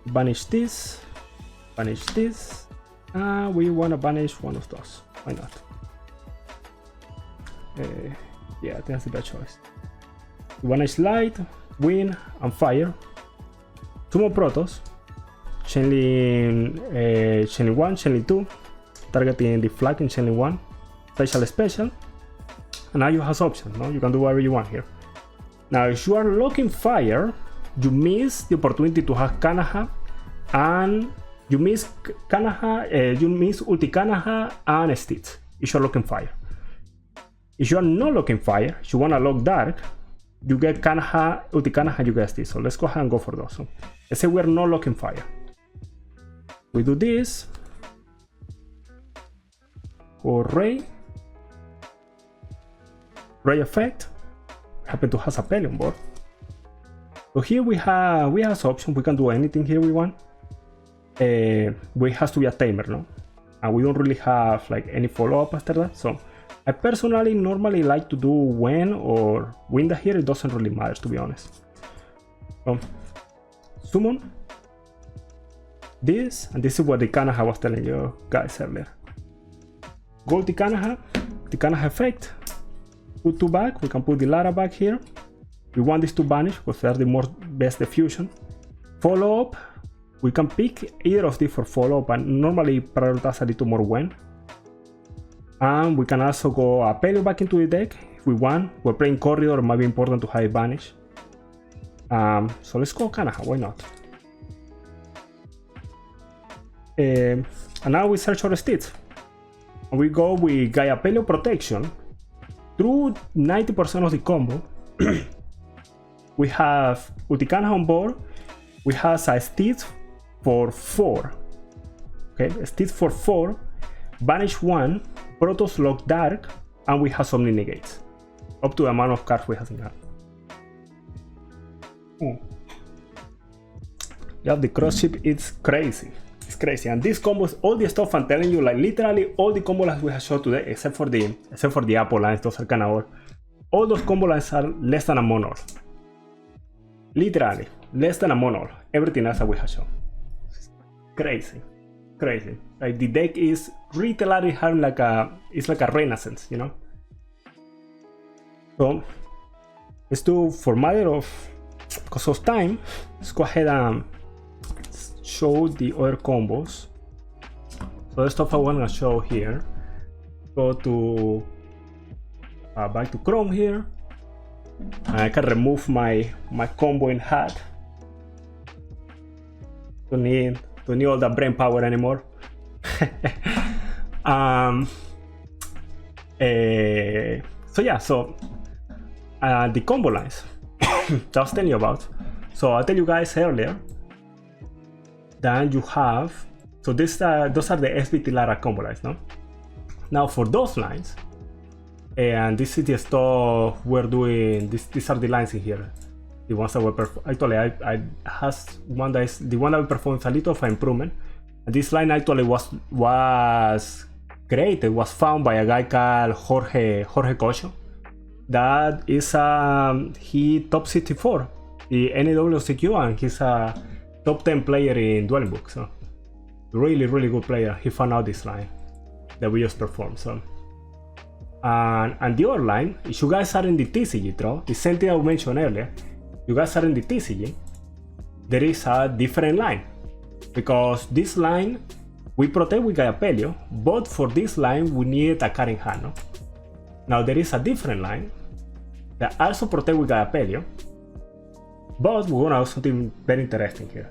A: Banish this. Banish this. And we want to banish one of those. Why not? Yeah, I think that's the best choice. We banish light, wind, and fire. Two more Protoss. Chainlink 1, Chainlink 2, targeting the flag in chaining 1, special, special, and now you have options, no? You can do whatever you want here. Now, if you are locking fire, you miss the opportunity to have Cannahawk, and you miss Cannahawk, you miss Ulti-Gaia and Stitch if you're locking fire. If you are not locking fire, if you want to lock dark, you get Cannahawk, Ulti-Gaia, you get Stitch. So let's go ahead and go for those. So let's say we're not locking fire. We do this for ray effect. Happen to have a Pele on board. So here we have options. We can do anything here we want. We has to be a tamer, no? And we don't really have like any follow-up after that. So I personally normally like to do when or winda here. It doesn't really matter, to be honest. So summon this, and this is what the Cannahawk was telling you guys earlier. Go to Cannahawk, the Cannahawk effect. Put 2 back. We can put the Lara back here. We want this to vanish because they're the best diffusion. Follow up. We can pick either of these for follow up, and normally prioritize a little more when. And we can also go a Pele back into the deck if we want. We're playing corridor, it might be important to have it vanish. So let's go Cannahawk, why not? And now we search for Stitch. And we go with Gaia Pele protection. Through 90% of the combo, we have Ulti-Gaia on board. We have a Stitch for 4. Okay, Stitch for 4, Banish 1, Protoss Lock Dark, and we have Somni Negates. Up to the amount of cards we have in hand. Yeah, the cross ship is crazy. It's crazy. And this combos, all the stuff I'm telling you, like literally all the combo lines we have showed today, except for the Apple lines, those are kind of all those combo lines are less than a mono. Literally, less than a mono. Everything else that we have shown. Crazy. Crazy. Like the deck is literally having like it's like a renaissance, you know? So let's do, for matter of, because of time, let's go ahead and show the other combos. So the stuff I want to show here. Go to back to Chrome here. And I can remove my combo in hat. Don't need all that brain power anymore. So yeah, so the combo lines that I was telling you about. So I tell you guys earlier that you have, so those are the SBT Lara combo lines, no? Now for those lines, and this is the stuff we're doing. These are the lines in here. The ones that were actually I has one that is the one that we performed a little of improvement. And this line actually was created, was found by a guy called Jorge Cocho. That is he top 64 the NWCQ, and he's a top 10 player in Duel book. So really good player. He found out this line that we just performed. So and the other line, if you guys are in the TCG draw, the same thing I mentioned earlier, you guys are in the TCG, there is a different line. Because this line, we protect with Gaia Pele, but for this line, we need a card in hand. No? Now there is a different line that also protect with Gaia Pele, but we're gonna do something very interesting here.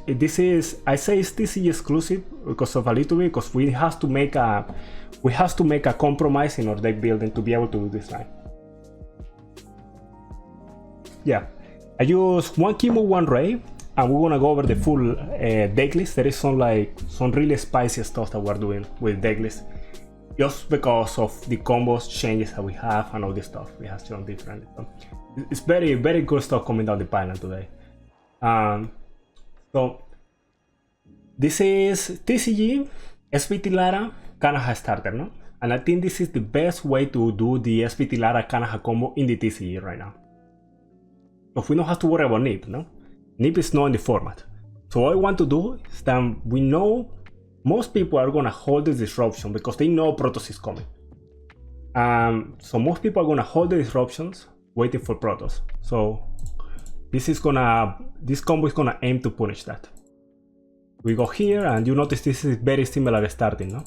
A: This is, I say it's TCG exclusive because of a little bit, because we have to make a compromise in our deck building to be able to do this line. Yeah, I use 1 Chemo, 1 Ray. And we're gonna go over the full deck list. There is some really spicy stuff that we're doing with deck list, just because of the combos changes that we have and all this stuff we have shown differently. So it's very good stuff coming down the pipeline today. So this is TCG SBT Lara Cannahawk starter, no? And I think this is the best way to do the SBT Lara Cannahawk combo in the TCG right now. So we don't have to worry about NIP, no? NIP is not in the format. So what I want to do is that we know most people are gonna hold the disruption because they know Protoss is coming. So most people are gonna hold the disruptions waiting for Protoss. So this combo is gonna aim to punish that. We go here and you notice this is very similar starting, no?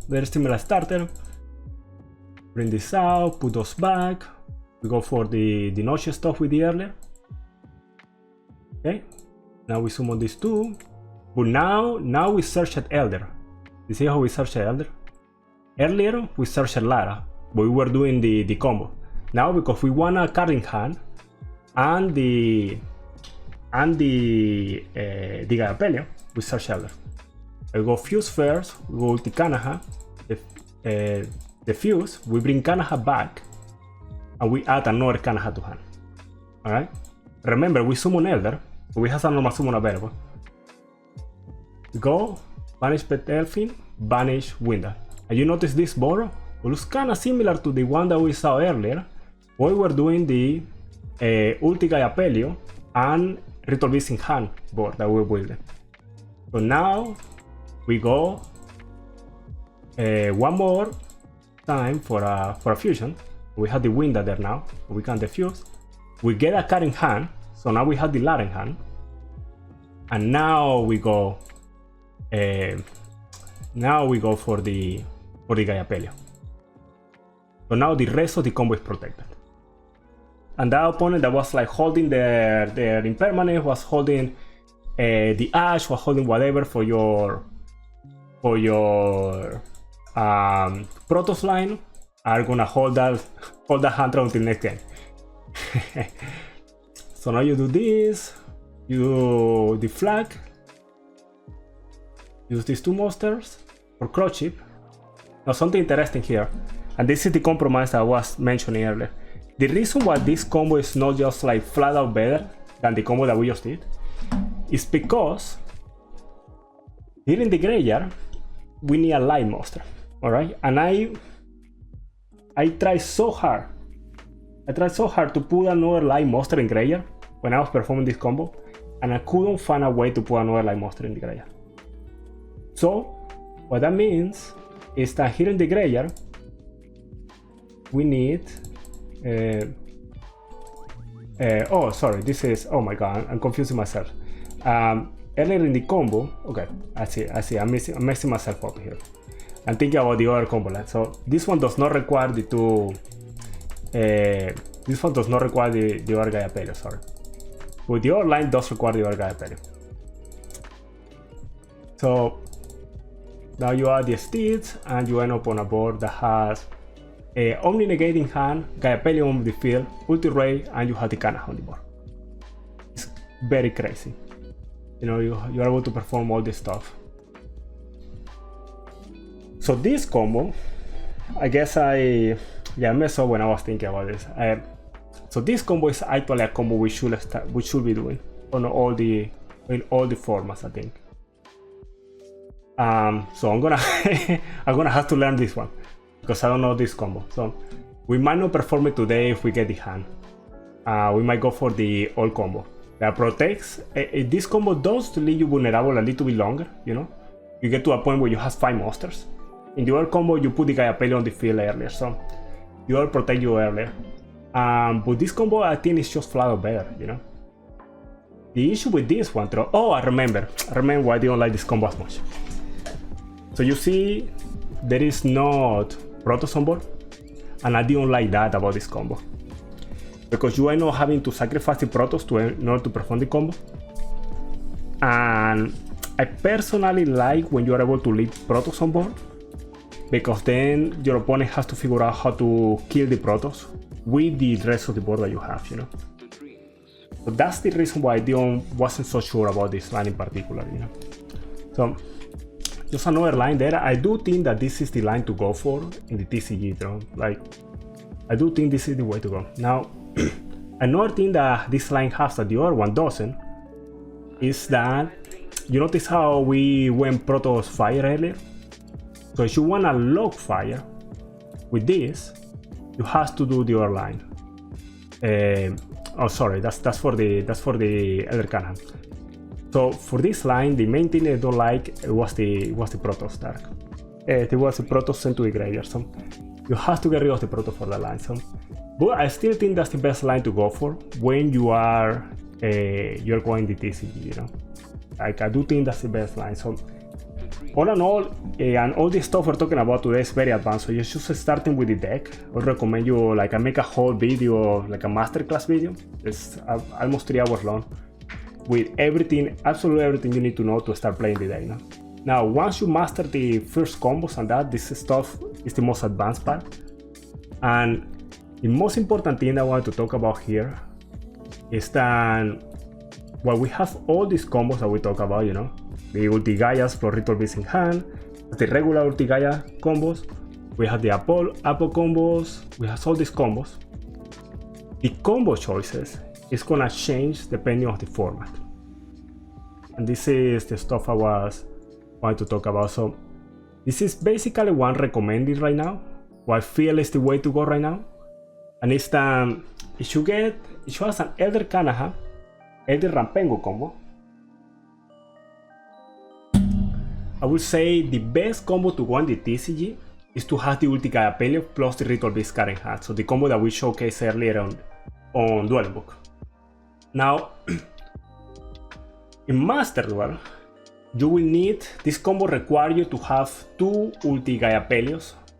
A: Very similar starter. Bring this out, put those back. We go for the noche stuff we did earlier. Okay, now we summon these two. But now we search at Elder. You see how we search at Elder? Earlier we searched at Lara, but we were doing the combo. Now because we want a card in hand and the Gaia Pelio, we search Elder. We go Fuse first, we go to Cannahawk, the Fuse, we bring Cannahawk back, and we add another Cannahawk to hand. Alright? Remember, we summon Elder, but we have a normal summon available. We go, banish Pet Elfin, banish Winda. And you notice this borrow? It looks kinda similar to the one that we saw earlier, where we were doing the Ulti-Gaia Pelio and Ritual Beast In Hand board that we were building. So now we go one more time for a fusion. We have the Winda there now, we can defuse. We get a card in hand, so now we have the Lara in hand. And now we go for the Gaia Pelio. So now the rest of the combo is protected. And that opponent that was like holding their impermanence, was holding the Ash, was holding whatever for your Protoss line, are gonna hold that Handtrap until next game. So now you do this, you do the flag, use these two monsters for Crow Chip. Now something interesting here, and this is the compromise that I was mentioning earlier. The reason why this combo is not just like flat out better than the combo that we just did is because here in the graveyard we need a light monster, alright? And I tried so hard to put another light monster in graveyard when I was performing this combo, and I couldn't find a way to put another light monster in the graveyard. So what that means is that here in the graveyard we need oh sorry, this is, oh my god, I'm confusing myself. Earlier in the combo, okay, I see, I'm messing myself up here. I'm thinking about the other combo line. So this one does not require the two, this one does not require the other Gaia Pelio, sorry. But the other line does require the other Gaia Pelio. So now you add the steeds and you end up on a board that has Omni Negating Hand, Gaia Pelio on the field, Ulti Ray, and you have the Canna on the board. It's very crazy. You know, you're able to perform all this stuff. So this combo, I guess I messed up when I was thinking about this. So this combo is actually a combo we should be doing on in all the formats, I think. So I'm gonna have to learn this one because I don't know this combo. So we might not perform it today if we get the hand. We might go for the old combo that protects. This combo does leave you vulnerable a little bit longer, you know? You get to a point where you have 5 monsters. In the old combo, you put the Gaia Pelio on the field earlier, so you will protect you earlier. But this combo, I think, is just flat out better, you know? The issue with this one, though, oh, I remember why I didn't like this combo as much. So you see, there is not Protoss on board, and I didn't like that about this combo. Because you end up having to sacrifice the Protoss in order to perform the combo. And I personally like when you are able to leave Protoss on board, because then your opponent has to figure out how to kill the Protoss with the rest of the board that you have, you know. So that's the reason why I wasn't so sure about this line in particular, you know. So just another line there. I do think that this is the line to go for in the TCG, though. Like, I do think this is the way to go. Now, another thing that this line has that the other one doesn't is that you notice how we went Protoss Fire earlier? So if you want to lock fire with this, you have to do the other line. Oh, sorry, that's for the Elder Cannon. So for this line, the main thing I don't like was the Protoss Dark. It was the Protoss sent to the graveyard. So you have to get rid of the Protoss for that line. So, but I still think that's the best line to go for when you are you're going the TCG, you know. Like, I do think that's the best line. So all in all, and all this stuff we're talking about today is very advanced, so you're just starting with the deck. I would recommend you, like, I make a whole video, like a masterclass video. It's almost 3 hours long, with everything, absolutely everything you need to know to start playing the deck. Now, once you master the first combos and that, this stuff is the most advanced part. And the most important thing I want to talk about here is that while we have all these combos that we talk about, you know, the Ulti-Gaias for Ritual Beast in Hand, the regular Ulti-Gaia combos, we have the Apple combos, we have all these combos. The combo choices is gonna change depending on the format. And this is the stuff I was wanting to talk about. So this is basically one recommended right now, what I feel is the way to go right now. And it's that if you have an Elder Cannahawk, Elder Pengu combo, I would say the best combo to go on the TCG is to have the Ulti-Gaia plus the Ritual Beast in Hand. So the combo that we showcased earlier on Duel book. Now, in Master Duel, you will need, this combo require you to have 2 Ulti-Gaia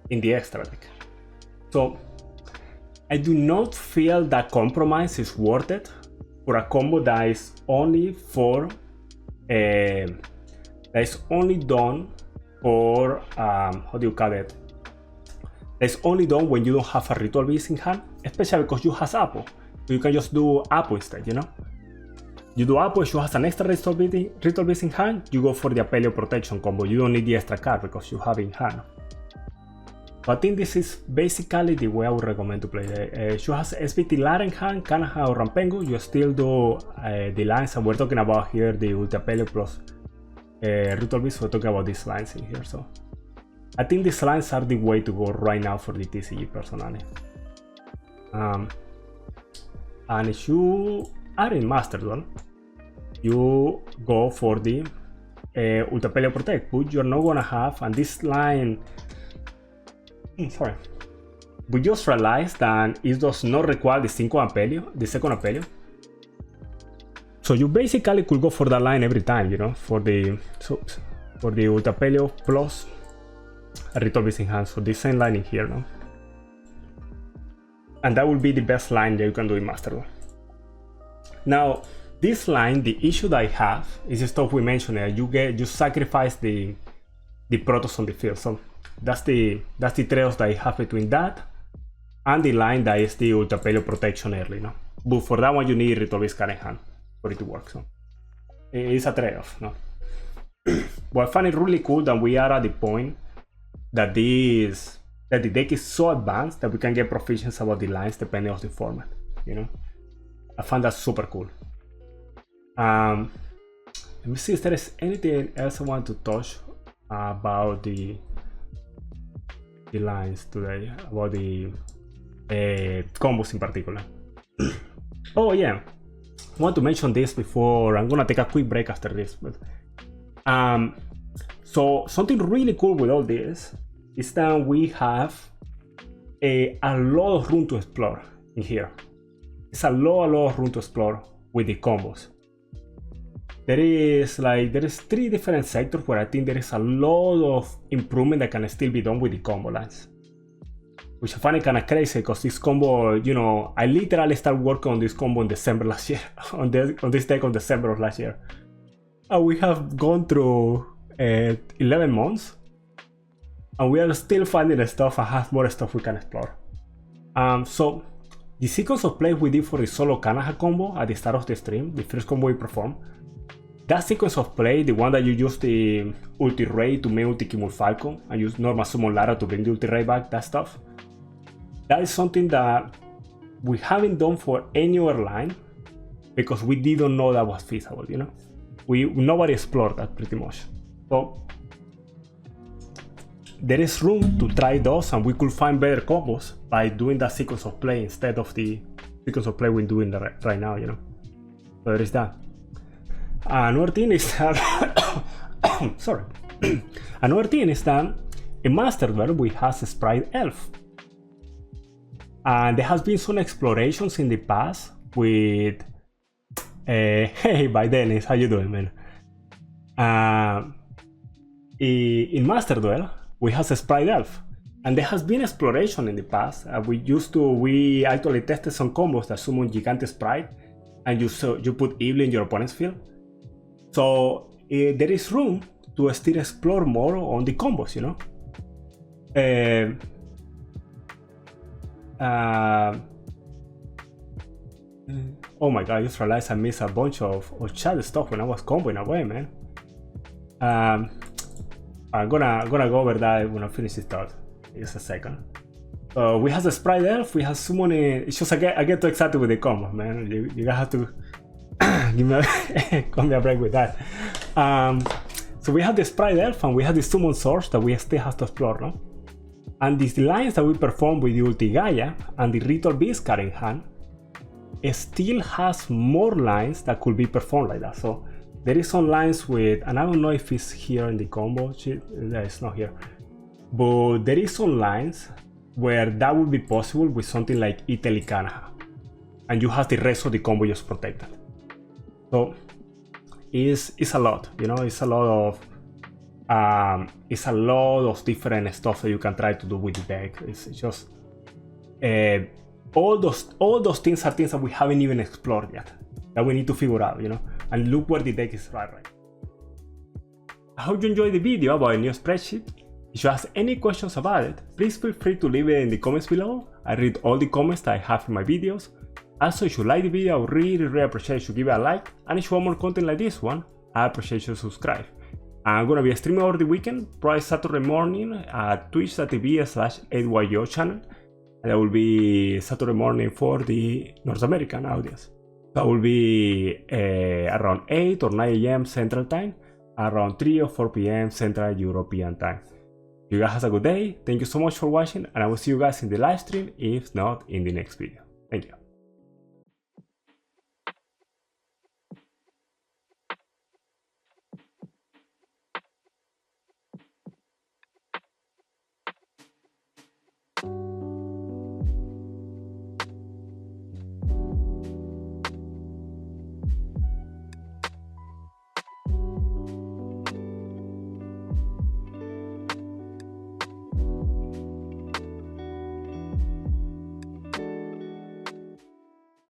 A: in the extra deck. So I do not feel that compromise is worth it for a combo that is only for that is only done for how do you call it? That's only done when you don't have a Ritual Beast in hand, especially because you have Apple. So you can just do Apple instead, you know? You do Apple, if you have an extra Ritual Beast in hand, you go for the Apelio protection combo. You don't need the extra card because you have it in hand. But I think this is basically the way I would recommend to play it. If you have SBT Lara in hand, Cannahawk or Pengu, you still do the lines, and we're talking about here the Ulti-Apelio plus Ritual Beast, we're talking about these lines in here. So I think these lines are the way to go right now for the TCG personally. And if you are in Master Duel, you go for the Ulti-Apelio Protect, but you're not gonna have, and this line, sorry, we just realized that it does not require the second Apelio. So you basically could go for that line every time, you know, for the Ulti-Apelio plus a Ritual Beast in Hand. So this same line in here, no? And that will be the best line that you can do in Master Duel. Now, this line, the issue that I have is the stuff we mentioned. You sacrifice the Protoss on the field. So that's the trade-off that I have between that and the line that is the Ulti-Apelio protection early, no? But for that one, you need Ritual Beast in Hand for it to work. So it's a trade-off, no? But I find it really cool that we are at the point that the deck is so advanced that we can get proficiency about the lines depending on the format, you know? I find that super cool. Let me see if there is anything else I want to touch about the lines today, about the combos in particular. Oh yeah, I want to mention this before I'm gonna take a quick break after this. But so something really cool with all this is that we have a lot of room to explore in here. It's a lot of room to explore with the combos. There is 3 different sectors where I think there is a lot of improvement that can still be done with the combo lines, which I find it kind of crazy because this combo, you know, I literally started working on this combo in December last year, on this deck on December of last year, and we have gone through 11 months, and we are still finding stuff and have more stuff we can explore. So the sequence of plays we did for the solo Cannahawk combo at the start of the stream, the first combo we performed, that sequence of play, the one that you use the Ulti Ray to make Ulti Kimul Falcon and use normal summon Lara to bring the Ulti Ray back, that stuff, that is something that we haven't done for any other line because we didn't know that was feasible, you know? Nobody explored that pretty much. So there is room to try those, and we could find better combos by doing that sequence of play instead of the sequence of play we're doing right now, you know? So there is that. Another thing is that sorry. Another thing is that in Master Duel we have Sprite Elf. And there has been some explorations in the past with hey, by Dennis, how you doing, man? in Master Duel, we have a Sprite Elf. And there has been exploration in the past. We actually tested some combos that summon Gigante Sprite, and you put evil in your opponent's field. So there is room to still explore more on the combos, you know. Oh my god, I just realized I missed a bunch of chat stuff when I was comboing away, man. I'm gonna go over that when I finish this thought. Just a second. We have the Sprite Elf, we have summoning. It's just I get too excited with the combo, man. You guys have to give me a break with that. So we have the Sprite Elf and we have the Summon Source that we still have to explore, no? And these lines that we perform with the Ulti-Gaia and the Ritual Beast card in hand, it still has more lines that could be performed like that. So there is some lines with, and I don't know if it's here in the combo sheet. No, it's not here. But there is some lines where that would be possible with something like Italy Cannahawk, and you have the rest of the combo just protected. So it's a lot, you know. It's a lot of different stuff that you can try to do with the deck. It's just all those things are things that we haven't even explored yet, that we need to figure out, you know. And look where the deck is right. I hope you enjoyed the video about a new spreadsheet. If you have any questions about it, please feel free to leave it in the comments below. I read all the comments that I have in my videos. Also, if you like the video, I would really appreciate you give it a like. And if you want more content like this one, I appreciate you subscribe. I'm gonna be streaming over the weekend, probably Saturday morning at twitch.tv/8yo channel. And that will be Saturday morning for the North American audience. That will be around 8 or 9 AM Central Time, around 3 or 4 PM Central European Time. You guys have a good day. Thank you so much for watching, and I will see you guys in the live stream, if not in the next video. Thank you.